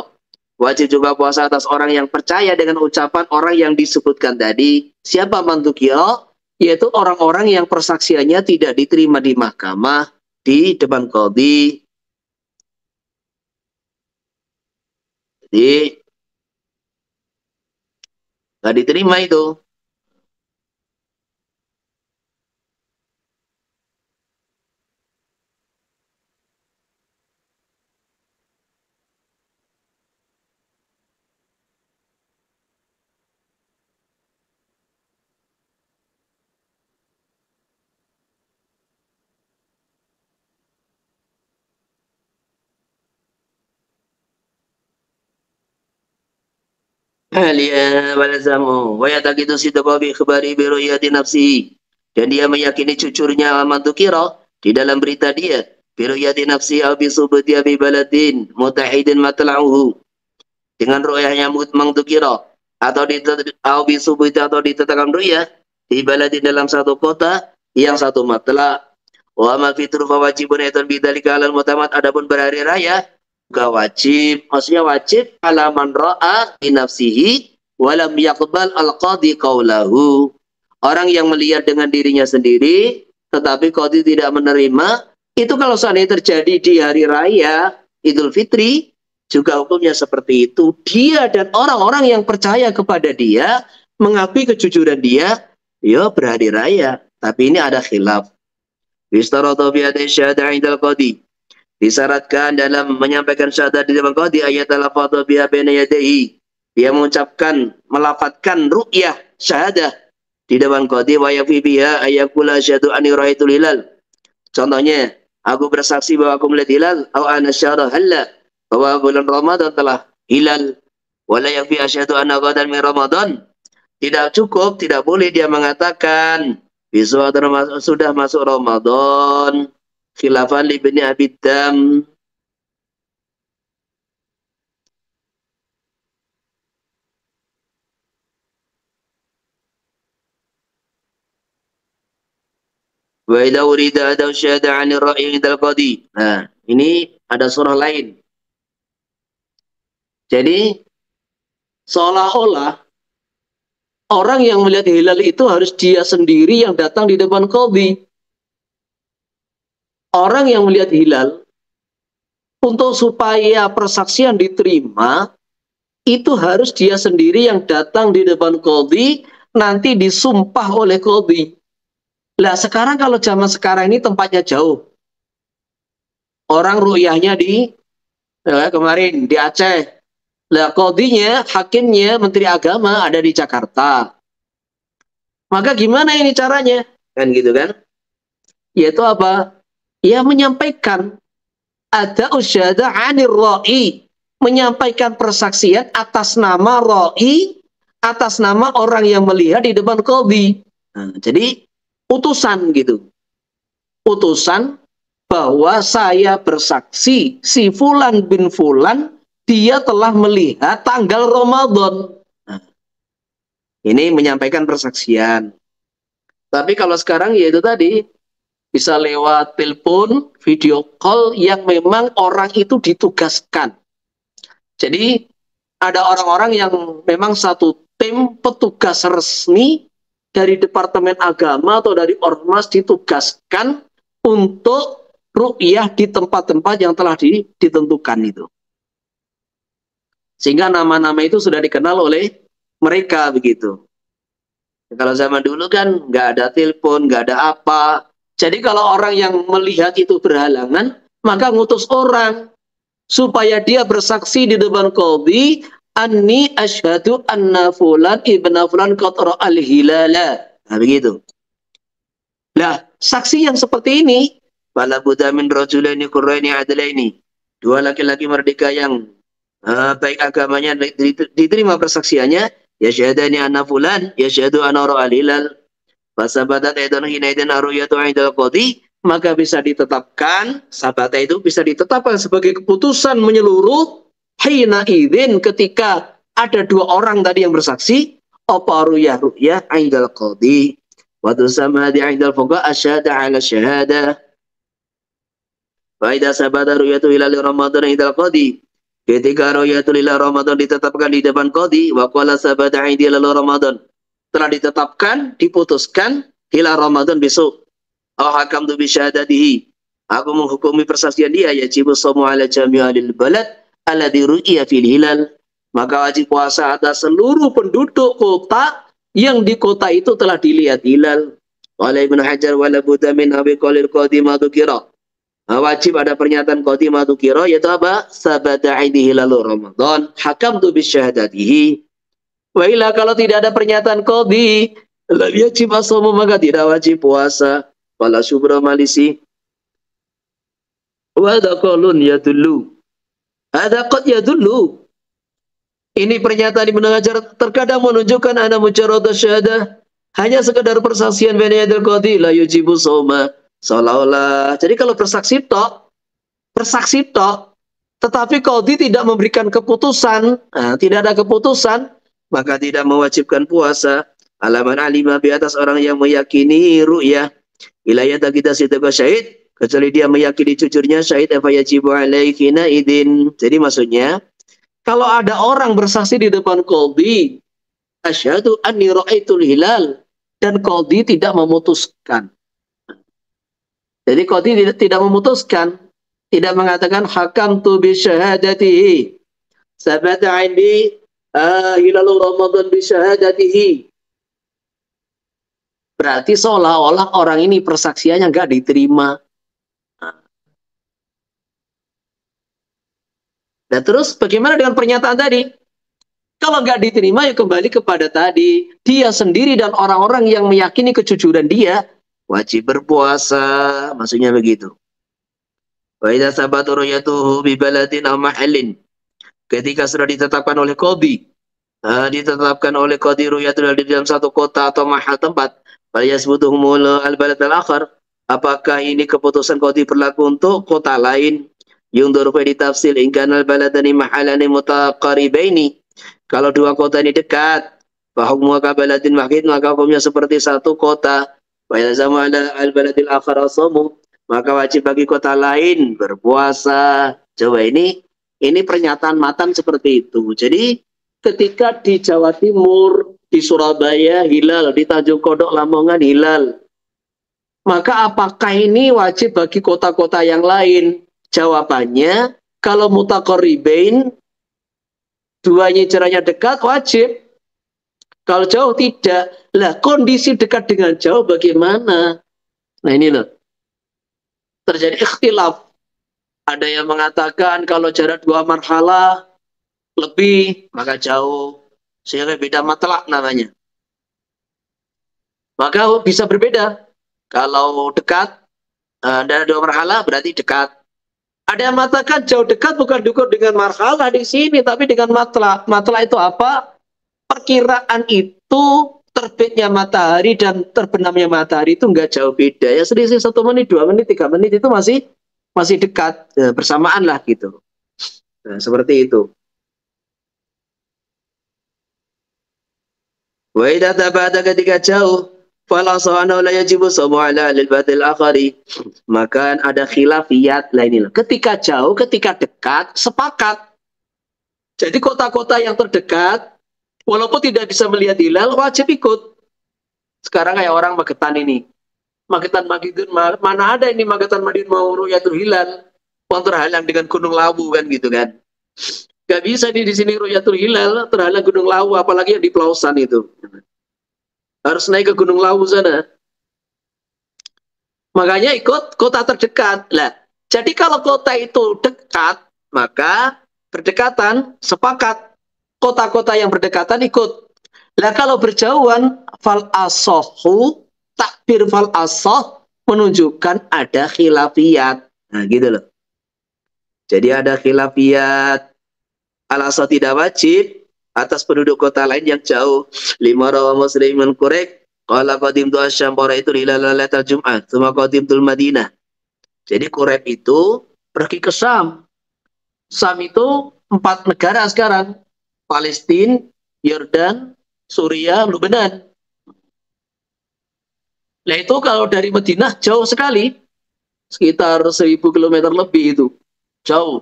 Wajib juga puasa atas orang yang percaya dengan ucapan orang yang disebutkan tadi. Siapa mandukiro? Yaitu orang-orang yang persaksiannya tidak diterima di mahkamah, di depan qadhi. Jadi nggak diterima itu. Halia walazamu wa yataqidu sidqa bi ikhbari bi ru'yati nafsihi, dan dia meyakini jujurnya mantukira di dalam berita dia bi ru'yati nafsihi aw bi subuti bi baladin mutahidin matla'uhu, dengan ru'yahnya mantukira atau aw bi subuti atau ditetapkan ru'yah di baladin dalam satu kota yang satu matla. Wa ma fitru fa wajibun aidan bidzalika 'alal mutamad, adapun berhari raya juga wajib, maksudnya wajib ala man ra'a bi nafsihi wa lam yaqbal al-qadhi qaulahu. Orang yang melihat dengan dirinya sendiri tetapi qadhi tidak menerima, itu kalau seandainya terjadi di hari raya Idul Fitri juga hukumnya seperti itu. Dia dan orang-orang yang percaya kepada dia, mengakui kejujuran dia, ya berhari raya. Tapi ini ada khilaf. Yustaratu fi hadhihi syahada 'indal qadhi, disyaratkan dalam menyampaikan syahadat di depan qadhi ayat al-fadha biha baina yadayhi, dia mengucapkan melafadzkan ru'yah syahadah di depan qadhi, wa yafi biha ayakula asyhadu anni ra'aitul hilal. Contohnya, aku bersaksi bahwa aku melihat hilal, atau ana syahada halla, bahwa bulan Ramadan telah hilal. Wala yafi asyhadu anna ghadan min Ramadan. Tidak cukup, tidak boleh dia mengatakan sudah masuk Ramadan. Khilafan li Ibni Abi Dam. Wa idza urida adaw syahada 'anil ra'yi indal qadi. Nah, ini ada surah lain. Jadi seolah-olah orang yang melihat hilal itu harus dia sendiri yang datang di depan qadhi. Orang yang melihat hilal, untuk supaya persaksian diterima, itu harus dia sendiri yang datang di depan qadhi, nanti disumpah oleh qadhi. Lah sekarang kalau zaman sekarang ini tempatnya jauh. Orang ru'yahnya di kemarin di Aceh. Lah qadhinya, hakimnya, menteri agama ada di Jakarta. Maka gimana ini caranya? Kan gitu kan? Yaitu apa? Ya menyampaikan ada usyada 'anir ra'i, menyampaikan persaksian atas nama ra'i, atas nama orang yang melihat di depan qadhi. Nah, jadi utusan gitu. Utusan bahwa saya bersaksi si fulan bin fulan dia telah melihat tanggal Ramadan. Nah, ini menyampaikan persaksian. Tapi kalau sekarang yaitu tadi bisa lewat telepon, video call yang memang orang itu ditugaskan. Jadi ada orang-orang yang memang satu tim petugas resmi dari Departemen Agama atau dari Ormas ditugaskan untuk ru'yah di tempat-tempat yang telah ditentukan itu. Sehingga nama-nama itu sudah dikenal oleh mereka begitu. Kalau zaman dulu kan nggak ada telepon, nggak ada apa. Jadi kalau orang yang melihat itu berhalangan, maka ngutus orang supaya dia bersaksi di depan qadhi, anni asyhadu anna fulan ibna fulan qad ra'al hilala. Nah, begitu. Nah, saksi yang seperti ini, fala budda min rajulaini qurraini adlaini. Dua laki-laki merdeka yang baik agamanya, diterima persaksiannya, ya syahadani anna fulan, ya syahadu anna ra'al hilal. Fasabatat aidan hinaidin aruyatu 'indal qadhi, maka bisa ditetapkan, sabata itu bisa ditetapkan sebagai keputusan menyeluruh hina idzin, ketika ada dua orang tadi yang bersaksi, apa ruyah 'indal qadhi wa tusamma di 'indal fuqaha asyhada 'ala syahada. Fa idza sabata ruyatu hilal Ramadan 'indal qadhi, ketika ruyatul hilal Ramadan ditetapkan di depan qadhi, wa qala sabata 'indal Ramadan, telah ditetapkan, diputuskan hilal Ramadan besok. Hakam tu bisyahadatihi, aku menghukumi persaksian dia, yajibu shamu ala jami'il balad alladhi ru'iya fil hilal, maka wajib puasa atas seluruh penduduk kota yang di kota itu telah dilihat hilal. Qala Ibnu Hajar wala budda min abi qalil qadima dzukira, wajib ada pernyataan qadima dzukira, yaitu apa? Sabata 'indi hilal Ramadan, hakam tu bisyahadatihi. Wa illa, kalau tidak ada pernyataan qadhi, la yajib as-shaum, maka tidak wajib puasa. Wala syubra malisi. Wa hadza qaulun yadullu. Hadza qad yadullu Ini pernyataan Ibnu Hajar terkadang menunjukkan anna mujarrad syahadah hanya sekedar persaksian baina yadil qadhi la yujibu shauma. Seolah-olah. Jadi kalau bersaksi tok, tetapi qadhi tidak memberikan keputusan, tidak ada keputusan, maka tidak mewajibkan puasa. Alaman alima di atas orang yang meyakini ru'yah. Ilayah kita sidqa syahid, kecuali dia meyakini jujurnya syahid apa yajibu alaihina idin. Jadi maksudnya, kalau ada orang bersaksi di depan qadhi, asyhadu anni ra'aitul hilal, dan qadhi tidak memutuskan. Jadi qadhi tidak memutuskan, tidak mengatakan hakamtu bi syahadatihi. Sabata indi hilal Ramadan bi syahadatihi. Berarti seolah-olah orang ini persaksiannya nggak diterima. Nah terus bagaimana dengan pernyataan tadi? Kalau nggak diterima ya kembali kepada tadi. Dia sendiri dan orang-orang yang meyakini kejujuran dia wajib berpuasa. Maksudnya begitu. Wa idza sabata ru'yatuhu bi baladin aw mahallin. Ketika sudah ditetapkan oleh qadhi, ditetapkan oleh qadhi ru'yatul di dalam satu kota atau mahal tempat, fal yasbutuhumul al-balad al-akhar. Apakah ini keputusan qadhi berlaku untuk kota lain? Yundur fi tafsil in kana al-baladani mahalani mutaqaribaini. Kalau dua kota ini dekat, bahwa kabaladin wahid, maka hukumnya seperti satu kota. Wa yalzamu ala al-baladil akhar as-shaum, maka wajib bagi kota lain berpuasa. Coba ini pernyataan matan seperti itu. Jadi ketika di Jawa Timur, di Surabaya hilal, di Tanjung Kodok Lamongan hilal, maka apakah ini wajib bagi kota-kota yang lain? Jawabannya, kalau mutaqarribain, duanya jaraknya dekat, wajib. Kalau jauh tidak. Lah kondisi dekat dengan jauh bagaimana? Nah ini loh. Terjadi ikhtilaf. Ada yang mengatakan kalau jarak 2 marhalah lebih, maka jauh. Sehingga beda matlak namanya. Maka bisa berbeda. Kalau dekat, dari 2 marhalah berarti dekat. Ada yang mengatakan jauh dekat bukan diukur dengan marhalah di sini, tapi dengan matlak. Matlak itu apa? Perkiraan itu terbitnya matahari dan terbenamnya matahari itu enggak jauh beda. Ya selisih 1 menit, 2 menit, 3 menit itu masih dekat, bersamaan lah gitu. Nah, seperti itu. Wa idza tabata ketika jauh, fala sawana la yajibu shamu ala lil batil akhari. Maka ada khilafiyat lainnya. Ketika jauh, ketika dekat, sepakat. Jadi kota-kota yang terdekat, walaupun tidak bisa melihat hilal, wajib ikut. Sekarang kayak orang Magetan ini. Magetan Madinun, mana ada ini Magetan Madinun mau ru'yatul hilal. Orang terhalang dengan Gunung Lawu kan gitu kan. Gak bisa di sini ru'yatul hilal, terhalang Gunung Lawu, apalagi yang di Pelausan itu. Harus naik ke Gunung Lawu sana. Makanya ikut kota terdekat. Lah, jadi kalau kota itu dekat, maka berdekatan, sepakat. Kota-kota yang berdekatan ikut. Lah kalau berjauhan, fal asohu, takbir fal asoh, menunjukkan ada khilafiyat. Nah gitu loh. Jadi ada khilafiyat. Al-asoh tidak wajib atas penduduk kota lain yang jauh. 5 rawa musliman kurek. Qala qadimtu asyam itu hilal lailatul Jum'ah. Tsumma qadimtul Madinah. Jadi Quraib itu pergi ke Syam. Syam itu 4 negara sekarang. Palestina, Yordan, Suriah, Lebanon. Nah itu kalau dari Madinah jauh sekali. Sekitar 1000 km lebih itu. Jauh.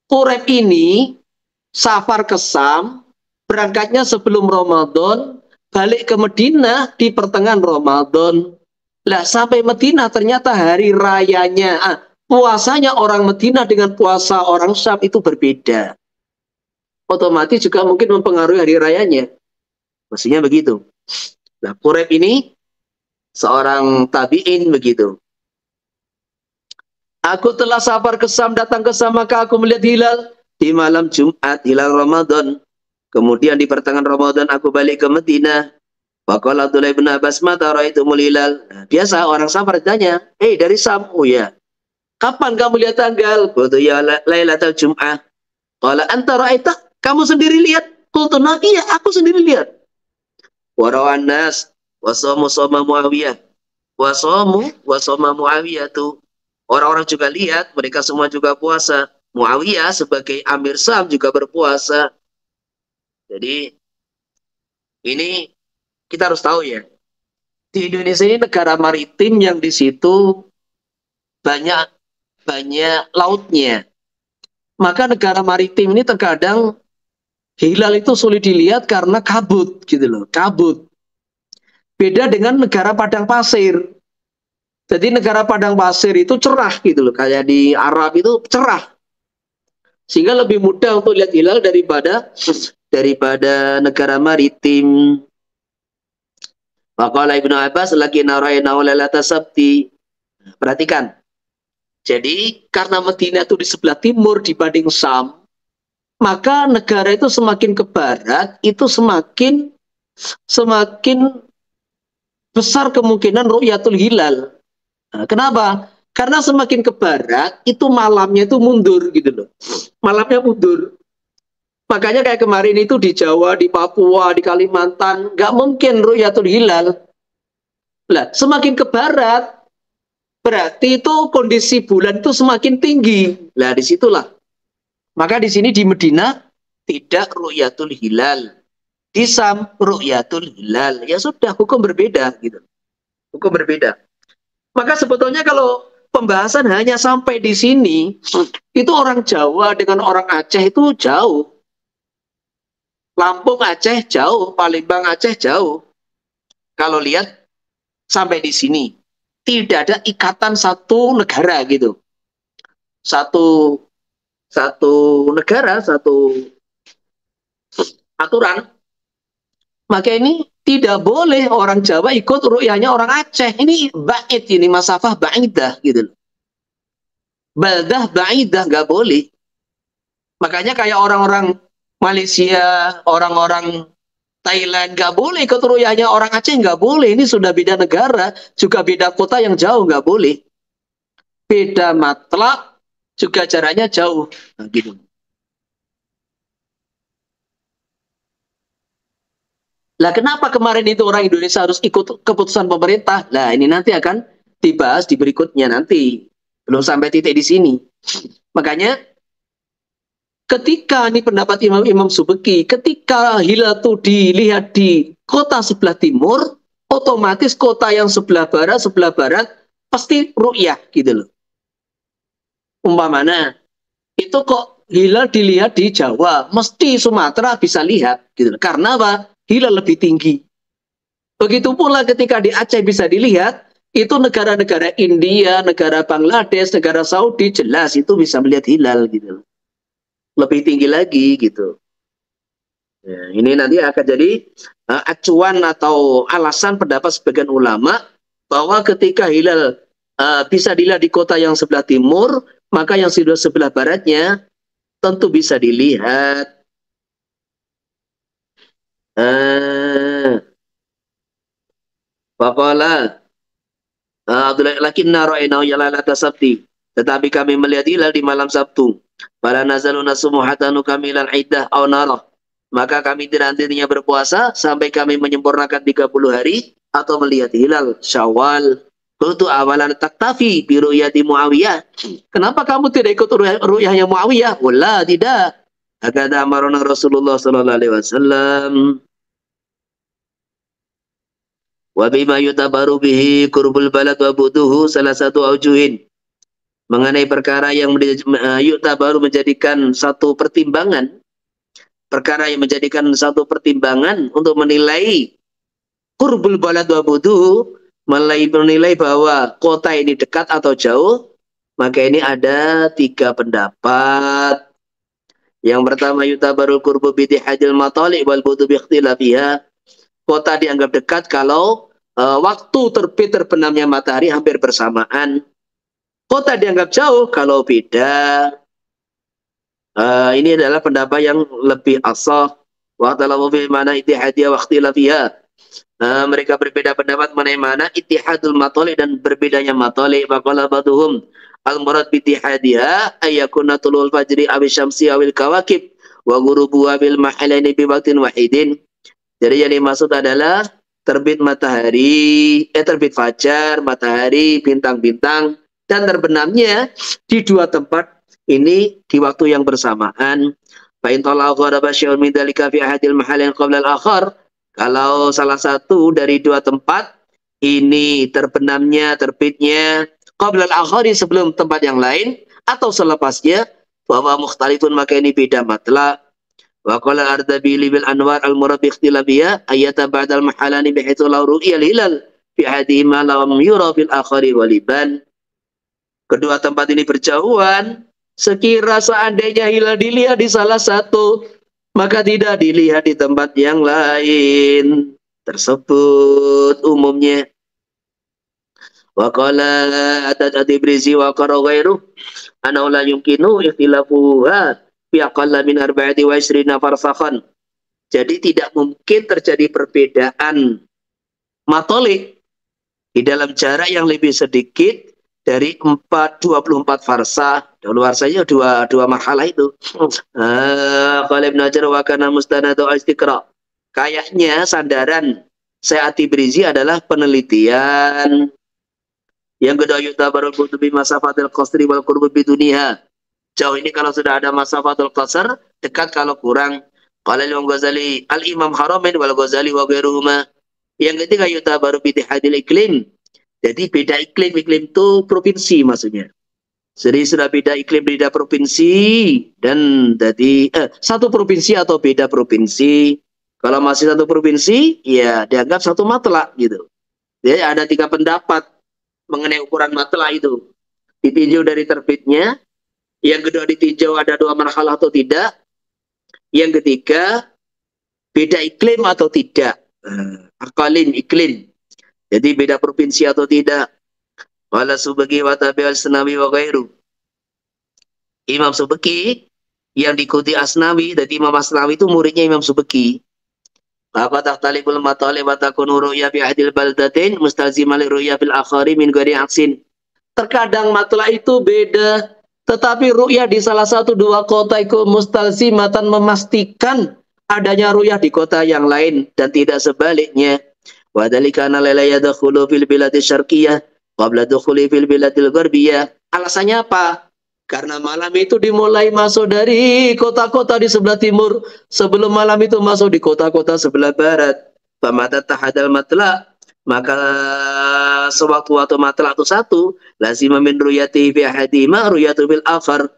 Quraib ini safar ke Syam, berangkatnya sebelum Ramadan, balik ke Madinah di pertengahan Ramadan. Lah sampai Madinah ternyata hari rayanya, puasanya orang Madinah dengan puasa orang Syam itu berbeda. Otomatis juga mungkin mempengaruhi hari rayanya. Maksudnya begitu. Nah, Quraib ini seorang tabi'in begitu. Aku telah safar ke Syam, datang ke Syam, maka aku melihat hilal di malam Jumat, hilal Ramadan. Kemudian di pertengahan Ramadan aku balik ke Madinah. Faqala Abdullah bin Abbas mata ra'aitumul hilal. Nah, biasa orang safar tanya, dari Syam? Oh ya. Kapan kamu lihat tanggal? Qultu ya lailatul Jum'ah. Qala anta ra'aitah? Kamu sendiri lihat? Qultu na'am, iya, aku sendiri lihat. Warawan nas wasomu soma Muawiyah. Wasoma Muawiyah tuh. Orang-orang juga lihat, mereka semua juga puasa. Muawiyah sebagai Amir Sam juga berpuasa. Jadi ini kita harus tahu ya. Di Indonesia ini negara maritim yang di situ banyak banyak lautnya. Maka negara maritim ini terkadang hilal itu sulit dilihat karena kabut gitu loh, kabut. Beda dengan negara padang pasir. Jadi negara padang pasir itu cerah gitu loh, kayak di Arab itu cerah. Sehingga lebih mudah untuk lihat hilal daripada negara maritim. Waqala Ibnu Abbas lagi narayna lailata sabti. Perhatikan. Jadi karena Madinah itu di sebelah timur dibanding Sam, maka negara itu semakin ke barat itu semakin besar kemungkinan ru'yatul hilal. Nah, kenapa? Karena semakin ke barat itu malamnya itu mundur gitu loh. Malamnya mundur. Makanya kayak kemarin itu di Jawa, di Papua, di Kalimantan, nggak mungkin ru'yatul hilal. Lah, semakin ke barat, berarti itu kondisi bulan itu semakin tinggi. Lah, disitulah. Maka di sini di Medina tidak ru'yatul hilal. Di Sam ru'yatul hilal. Ya sudah, hukum berbeda gitu. Hukum berbeda. Maka sebetulnya kalau pembahasan hanya sampai di sini, itu orang Jawa dengan orang Aceh itu jauh. Lampung Aceh jauh, Palembang Aceh jauh. Kalau lihat sampai di sini, tidak ada ikatan satu negara gitu. Satu negara, satu aturan. Maka ini tidak boleh orang Jawa ikut ru'yahnya orang Aceh. Ini ba'id, ini masafah ba'idah gitu. Baldah ba'idah, nggak boleh. Makanya kayak orang-orang Malaysia, orang-orang Thailand nggak boleh ikut ru'yahnya orang Aceh, nggak boleh. Ini sudah beda negara, juga beda kota yang jauh, nggak boleh. Beda matlak, juga jaraknya jauh. Nah, gitu. Lah kenapa kemarin itu orang Indonesia harus ikut keputusan pemerintah? Nah ini nanti akan dibahas di berikutnya nanti. Belum sampai titik di sini. Makanya ketika ini pendapat Imam Subeki, ketika hilal itu dilihat di kota sebelah timur, otomatis kota yang sebelah barat pasti ru'yah gitu loh. Umpamanya itu kok hilal dilihat di Jawa, mesti Sumatera bisa lihat gitu loh. Karena apa? Hilal lebih tinggi. Begitu pula ketika di Aceh bisa dilihat, itu negara-negara India, negara Bangladesh, negara Saudi jelas itu bisa melihat hilal gitu. Lebih tinggi lagi gitu. Ya, ini nanti akan jadi acuan atau alasan pendapat sebagian ulama bahwa ketika hilal bisa dilihat di kota yang sebelah timur, maka yang sebelah baratnya tentu bisa dilihat. Faqala Abdullah lakinna ra'aynahu yalalata sabti. Tetapi kami melihat hilal di malam Sabtu. Fala nazaluna nasumu hatta nukamilal iddah aw narah. Maka kami tidak henti-hentinya berpuasa sampai kami menyempurnakan 30 hari atau melihat hilal Syawal. Qultu awalan taktafi bi ru'yati Muawiyah. Kenapa kamu tidak ikut ru'yahnya Muawiyah? Wala, tidak. Hakada amarna Rasulullah sallallahu alaihi wasallam. Wa bima yutabaru bihi qurbul balad wa buduhu salah satu aujuhin. Mengenai perkara yang yutabaru menjadikan satu pertimbangan. Perkara yang menjadikan satu pertimbangan untuk menilai qurbul balad wa buduhu, menilai bahwa kota ini dekat atau jauh, maka ini ada 3 pendapat. Yang pertama yutabarul qurbu bitihadil matali wal budu biikhtilafiha. Kota dianggap dekat kalau waktu terbit terbenamnya matahari hampir bersamaan. Kota dianggap jauh kalau beda. Ini adalah pendapat yang lebih asah. Waqtalafu fi mana ittihadiyah wa ikhtilafiyah. Mereka berbeda pendapat mengenai mana ittihadul matali dan berbedanya matali. Faqala ba'duhum al-murad bi ittihadiyah ayyakuna tulul fajri awi syamsi awil kawakib wa ghurubuha bil mahalaini bi waqtin wahidin. Jadi yang dimaksud adalah terbit matahari, terbit fajar, matahari, bintang-bintang, dan terbenamnya di dua tempat ini di waktu yang bersamaan. Fa in talaqa gharaba syai'un min dzalika fi ahadil mahalain qabla al-akhar. Kalau salah satu dari dua tempat ini terbenamnya, terbitnya qabla al-akhari sebelum tempat yang lain atau selepasnya, bahwa mukhtalifun maka ini beda matla. Wa qala Ardabili bil anwar al murad bi ikhtilafiyya ayata ba'dal mahalani bihitsu law ru'yal hilal fi hadihima lam yura fil akhari waliban. Kedua tempat ini berjauhan, sekira seandainya hilal dilihat di salah satu, maka tidak dilihat di tempat yang lain tersebut umumnya. Wa qala at-Tabrizi wa qara ghairu ana la yumkinu ikhtilafuha fi aqalla min 24 farsakhan. Jadi tidak mungkin terjadi perbedaan matolik di dalam jarak yang lebih sedikit dari 24 farsah. Luar saja dua marhalah itu. Qala Ibnu Hajar wa kana mustanadu istiqra. Kayaknya sandaran Syekh At-Tabrizi adalah penelitian. Yang kedua yutabarul kutubi masafatil qasri wal qurbu biduniha. Jauh ini kalau sudah ada masafatul qasr, dekat kalau kurang. Qala Imam Ghazali, al-Imam Haramain wal Ghazali wa ghairuhuma. Yang ketiga yutabaru bidihadil iklim. Jadi beda iklim itu provinsi maksudnya. Jadi sudah beda iklim, beda provinsi, dan jadi satu provinsi atau beda provinsi. Kalau masih satu provinsi, ya dianggap satu matla gitu. Jadi ada 3 pendapat mengenai ukuran matla itu. Ditinjau dari terbitnya. Yang kedua ditinjau ada 2 marhalah atau tidak. Yang ketiga beda iklim atau tidak. Akalim, iklim. Jadi beda provinsi atau tidak. Wala Subeki wa tabi al-Asnawi wa ghairu. Imam Subeki yang diikuti Asnawi, jadi Imam Asnawi itu muridnya Imam Subeki. Apa tahtalibul matali wa takunu ru'ya fi ahdil baldatin mustalzimah li ru'ya fil akhari min ghairi aksin. Terkadang matla itu beda, tetapi ru'ya di salah satu 2 kota itu mustalzimatan memastikan adanya ru'ya di kota yang lain dan tidak sebaliknya. Wa dzalika anna la yadkhulu fil biladi syarqiyah qabla dukhuli fil biladil gharbiyah. Alasannya apa? Karena malam itu dimulai masuk dari kota-kota di sebelah timur sebelum malam itu masuk di kota-kota sebelah barat. Famata tahadal matla, maka sewaktu-waktu matla itu satu, lazima min ruyati fi ahadima ruyatu bil akhar.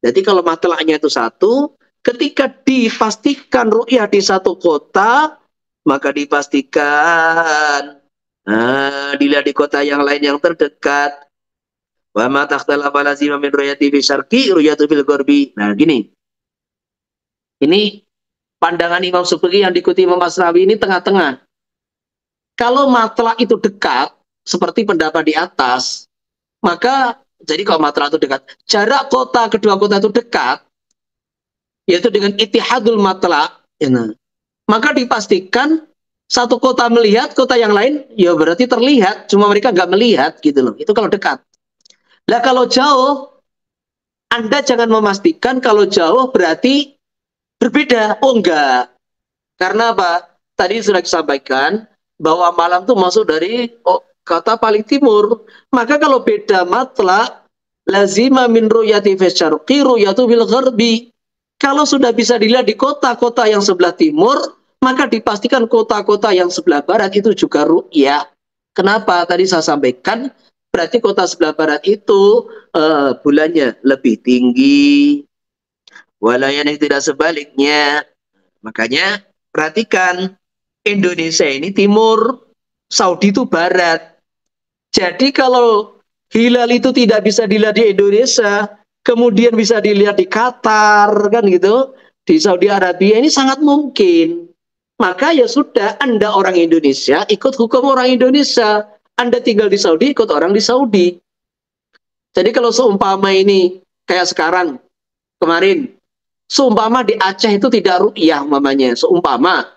Jadi kalau matla'nya itu satu, ketika dipastikan ru'yah di satu kota, maka dipastikan dilihat di kota yang lain yang terdekat. Wa ma takhtalafa lazima min ruyati fi syarqi ruyatu fil gharbi. Nah, gini. Ini pandangan Imam Subeki yang diikuti Imam Asnawi ini tengah-tengah. Kalau matla itu dekat, seperti pendapat di atas, maka jadi kalau matla itu dekat, jarak kota kedua kota itu dekat, yaitu dengan ittihadul matla, maka dipastikan satu kota melihat, kota yang lain, ya berarti terlihat, cuma mereka nggak melihat gitu loh. Itu kalau dekat. Lah kalau jauh, Anda jangan memastikan kalau jauh berarti berbeda. Oh enggak. Karena apa? Tadi sudah disampaikan bahwa malam itu masuk dari kota paling timur. Maka kalau beda matla, lazima min ruyati fi syarqi ruyatu bil gharbi. Kalau sudah bisa dilihat di kota-kota yang sebelah timur, maka dipastikan kota-kota yang sebelah barat itu juga ru'yah. Kenapa? Tadi saya sampaikan, berarti kota sebelah barat itu bulannya lebih tinggi. Walayan yang tidak sebaliknya. Makanya perhatikan, Indonesia ini timur, Saudi itu barat. Jadi kalau hilal itu tidak bisa dilihat di Indonesia, kemudian bisa dilihat di Qatar, kan gitu, di Saudi Arabia, ini sangat mungkin. Maka ya sudah, Anda orang Indonesia, ikut hukum orang Indonesia. Anda tinggal di Saudi, ikut orang di Saudi. Jadi kalau seumpama ini, kayak sekarang, kemarin, seumpama di Aceh itu tidak ru'yah mamanya, seumpama,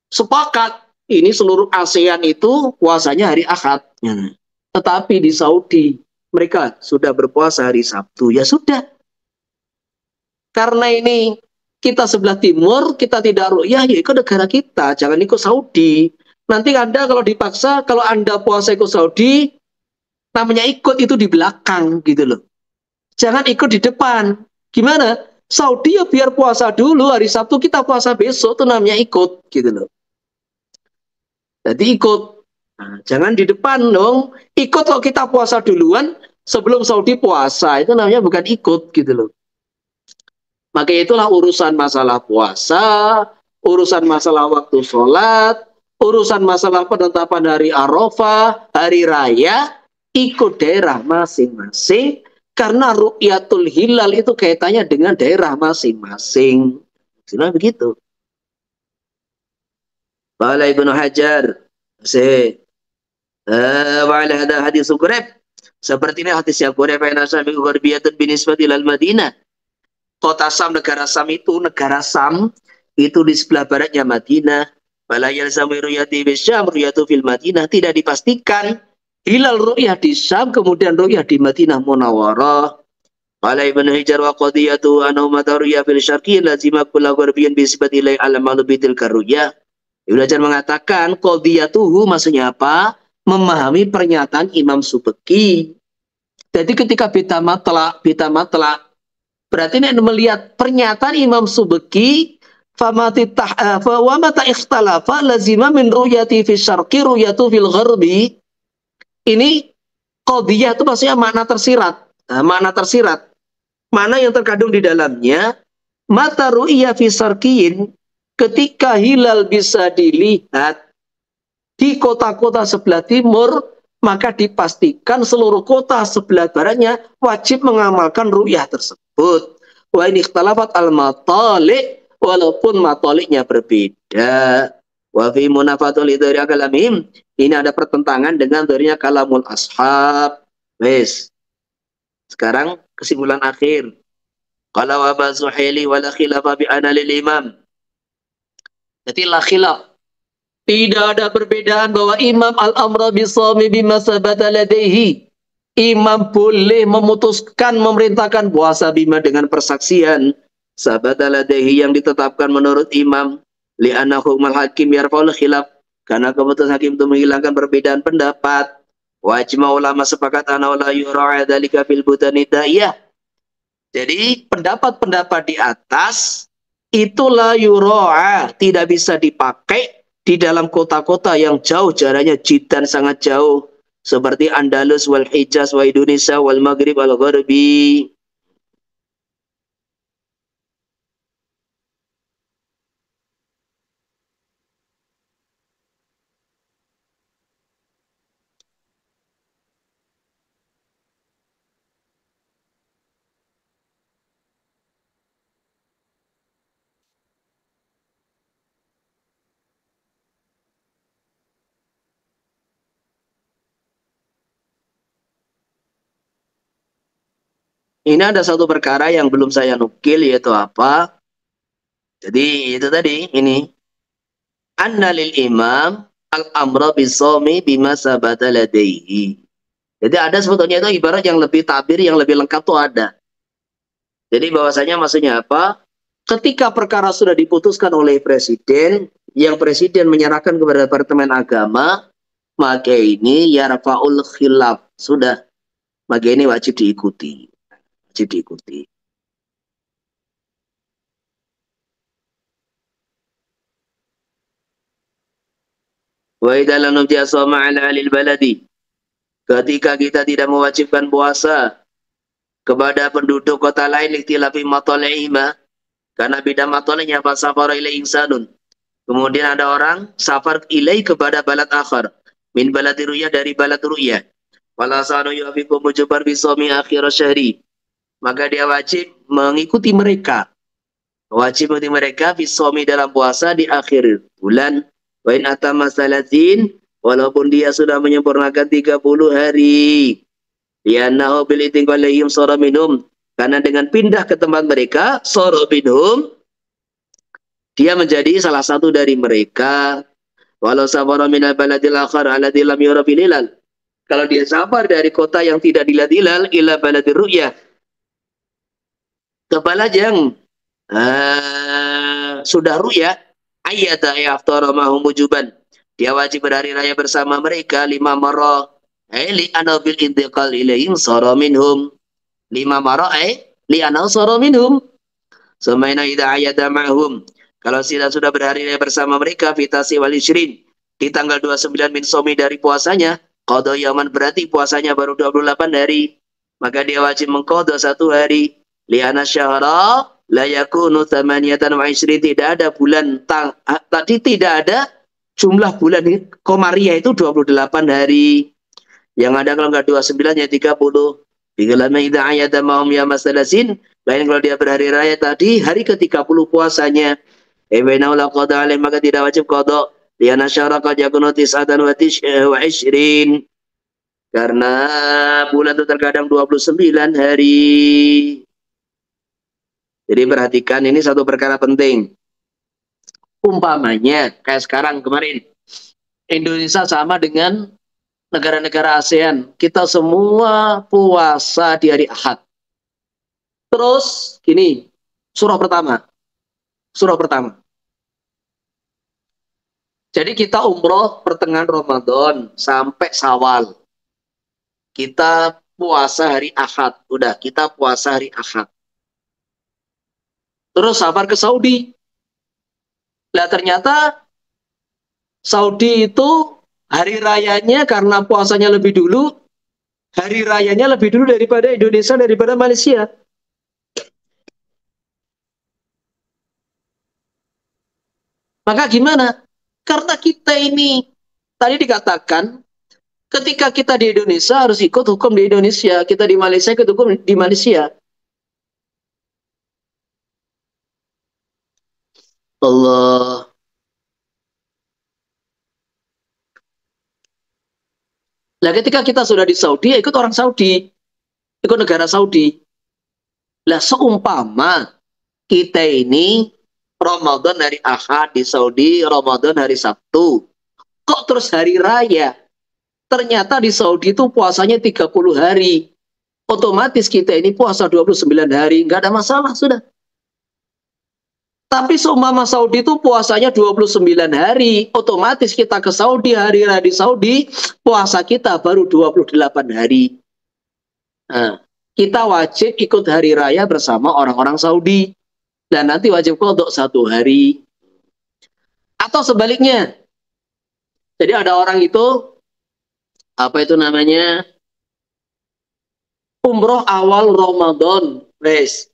sepakat, ini seluruh ASEAN itu puasanya hari Ahad. Tetapi di Saudi, mereka sudah berpuasa hari Sabtu, ya sudah. Karena ini kita sebelah timur, kita tidak ru'yah, ya ikut negara kita, jangan ikut Saudi. Nanti Anda kalau dipaksa, kalau Anda puasa ikut Saudi, namanya ikut itu di belakang gitu loh. Jangan ikut di depan. Gimana? Saudi ya biar puasa dulu, hari Sabtu kita puasa besok, itu namanya ikut gitu loh. Jadi ikut. Nah, jangan di depan dong. Ikut kalau kita puasa duluan, sebelum Saudi puasa, itu namanya bukan ikut gitu loh. Maka itulah urusan masalah puasa, urusan masalah waktu sholat, urusan masalah penetapan hari Arafah, hari raya, ikut daerah masing-masing, karena ru'yatul hilal itu kaitannya dengan daerah masing-masing. Sudah begitu. Qala Ibnu Hajar, wa'ala hadha hadis qurib. Seperti ini hadis yang qurib, fa inna syami gharbiyatun binisbati ilal Madinah. Kota Sam, negara Sam itu di sebelah baratnya Madinah. Wala yalzamu ru'yati bisyam ru'yatu fil Madinah, tidak dipastikan hilal ru'yah di Syam kemudian ru'yah di Madinah Munawwarah. Qala Ibnu Hajar wa qadiyatu annahu mata ru'yah fil syarqi lazima kullu gharbiyyin bi sifati ilai al-amalu bitil karu'yah. Ibnu Hajar mengatakan qadiyatuhu maksudnya apa? Memahami pernyataan Imam Subeki. Jadi ketika beta matlak berarti ini melihat pernyataan Imam Subeki, wa mata ikhtalafa lazima min ru'yati fi syarqi ru'yatu fil gharbi. Ini qadiyah itu maksudnya makna tersirat. Nah, makna tersirat. Mana yang terkandung di dalamnya? Mata ru'ya fi syarqiyin, ketika hilal bisa dilihat di kota-kota sebelah timur, maka dipastikan seluruh kota sebelah baratnya wajib mengamalkan ru'yah tersebut. Wa ini ikhtalafat al-matali', walaupun mataliknya berbeda. Wa fi munafatul idhari akalamim, ini ada pertentangan dengan darinya kalamul ashab. Wes. Sekarang kesimpulan akhir. Qala wa bazuhili wala khilafa bi ana lil imam. Jadi la khilaf. Tidak ada perbedaan bahwa imam al-amra bisawmi bima sabata ladaihi. Imam boleh memutuskan memerintahkan puasa bima dengan persaksian sabata ladaihi yang ditetapkan menurut imam. Li'anna hukmal hakim yarfa'ul khilaf. Karena keputusan hakim itu menghilangkan perbedaan pendapat. Wajma ulama sepakat ana la yura'a dzalika fil butani da'iyah. Jadi pendapat-pendapat di atas itulah yura'a, tidak bisa dipakai di dalam kota-kota yang jauh jaraknya jiddan sangat jauh seperti Andalus wal Hijaz wa Indonesia wal Maghrib wal Gharbi. Ini ada satu perkara yang belum saya nukil, yaitu apa? Jadi itu tadi ini. Anna lil imam al-amra bisawmi bima sabata ladaihi. Jadi ada sebetulnya itu ibarat yang lebih tabir, yang lebih lengkap tuh ada. Jadi bahwasanya maksudnya apa? Ketika perkara sudah diputuskan oleh presiden, yang presiden menyerahkan kepada Departemen Agama, maka ini yarfa'ul khilaf. Sudah, maka ini wajib diikuti. Wajib diikuti. Wa idza lam nubdi as-sawma 'ala ahli baladi. Ketika kita tidak mewajibkan puasa kepada penduduk kota lain ikhtilafi matali'ihima, karena beda matali'nya fa safara ilai insanun. Kemudian ada orang safar ilai kepada balad akhar min baladi ru'yah, dari balad ru'yah. Wala sanu yufiqu mujubar bi shaumi akhir syahri. Maka dia wajib mengikuti mereka. Wajib mengikuti mereka bi shaumi dalam puasa di akhir bulan. Wa in atama salatin, walaupun dia sudah menyempurnakan 30 hari. Liannahu bil itinqalihim sara minhum, karena dengan pindah ke tempat mereka sara minhum, dia menjadi salah satu dari mereka. Walau safara min al-baladil akhar alladzi lam yura fil hilal. Kalau dia safar dari kota yang tidak dilihat hilal ila baladir ru'yah, ke balad yang sudah ruya ayyata yaftara mahum wujuban. Dia wajib berhari raya bersama mereka 5 marah. Li anabil intiqal ilayhim sara minhum. 5 marah li ana sara minhum. Semaina idza ayyata ma'hum. Kalau sudah berhari raya bersama mereka fitasi wal isyrin di tanggal 29 min somi dari puasanya, qada yaman berarti puasanya baru 28 hari. Maka dia wajib mengqada 1 hari. Liana syahra la yakunu thamaniyatan wa isrin, tidak ada bulan tadi tidak ada jumlah bulan komariah itu 28 hari. Yang ada kalau enggak 29 ya 30. Biqalama idza ayata mahum ya masalasin, lain kalau dia berhari raya tadi hari ke-30 puasanya. Ebenaula qada alaih, maka tidak wajib qada. Liana syahra qad yakunu tis'atan wa ishrin. Karena bulan itu terkadang 29 hari. Jadi perhatikan, ini satu perkara penting. Umpamanya, kayak sekarang kemarin, Indonesia sama dengan negara-negara ASEAN. Kita semua puasa di hari Ahad. Terus, gini, surah pertama. Surah pertama. Jadi kita umroh pertengahan Ramadan sampai Syawal. Kita puasa hari Ahad. Udah, kita puasa hari Ahad. Terus safar ke Saudi. Nah ternyata Saudi itu hari rayanya karena puasanya lebih dulu, hari rayanya lebih dulu daripada Indonesia, daripada Malaysia. Maka gimana? Karena kita ini tadi dikatakan ketika kita di Indonesia harus ikut hukum di Indonesia, kita di Malaysia ikut hukum di Malaysia. Allah. Nah, ketika kita sudah di Saudi, ikut orang Saudi, ikut negara Saudi. Lah, seumpama kita ini Ramadan hari Ahad di Saudi, Ramadan hari Sabtu. Kok terus hari raya? Ternyata di Saudi itu puasanya 30 hari. Otomatis kita ini puasa 29 hari. Nggak ada masalah, sudah. Tapi seumpama Saudi itu puasanya 29 hari. Otomatis kita ke Saudi, hari raya di Saudi, puasa kita baru 28 hari. Nah, kita wajib ikut hari raya bersama orang-orang Saudi. Dan nanti wajib qada 1 hari. Atau sebaliknya. Jadi ada orang itu, apa itu namanya, umroh awal Ramadan. Wes.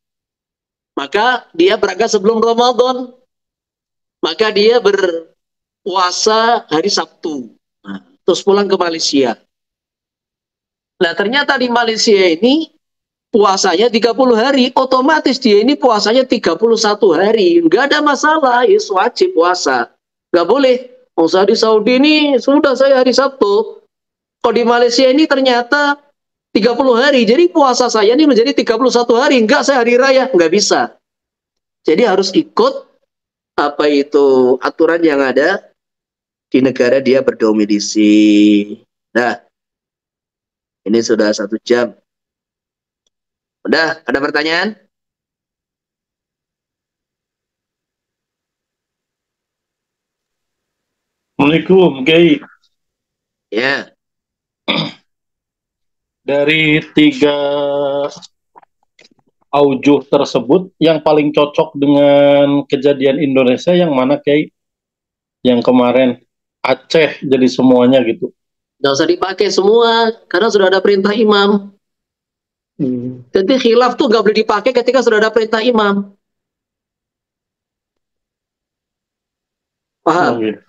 Maka dia berangkat sebelum Ramadan. Maka dia berpuasa hari Sabtu. Nah, terus pulang ke Malaysia. Nah ternyata di Malaysia ini puasanya 30 hari. Otomatis dia ini puasanya 31 hari. Nggak ada masalah. Ya wajib puasa. Nggak boleh. Usaha di Saudi ini sudah saya hari Sabtu. Kalau di Malaysia ini ternyata 30 hari. Jadi puasa saya ini menjadi 31 hari. Enggak, saya hari raya. Enggak bisa. Jadi harus ikut apa itu aturan yang ada di negara dia berdomisili. Nah, ini sudah 1 jam. Udah, ada pertanyaan? Assalamualaikum, Kiai. Ya. Dari 3 aujuh tersebut, yang paling cocok dengan kejadian Indonesia yang mana, Kiai? Yang kemarin Aceh jadi semuanya gitu. Nggak usah dipakai semua, karena sudah ada perintah imam. Jadi khilaf tuh nggak boleh dipakai ketika sudah ada perintah imam. Oh, Paham? gitu.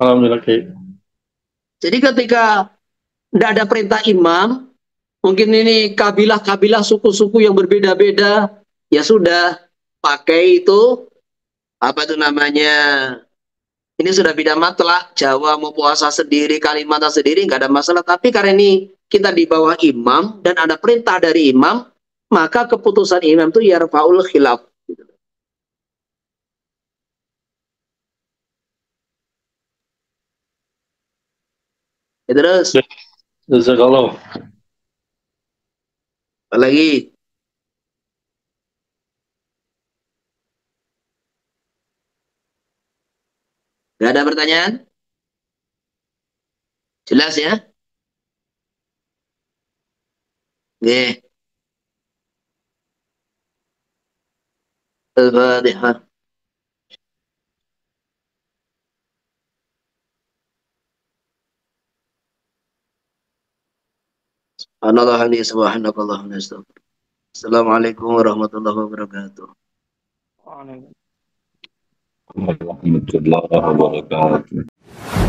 Alhamdulillah, Kiai. Jadi ketika tidak ada perintah imam, mungkin ini kabilah-kabilah suku-suku yang berbeda-beda, ya sudah pakai itu apa itu namanya? Ini sudah beda matlak, Jawa mau puasa sendiri, Kalimantan sendiri nggak ada masalah. Tapi karena ini kita di bawah imam dan ada perintah dari imam, maka keputusan imam itu yarfa'ul khilaf. Ya, terus Jazakallah. apa lagi? Gak ada pertanyaan? Jelas ya? Oke. Al-Fatihah. Assalamualaikum warahmatullahi wabarakatuh. Warahmatullahi wabarakatuh.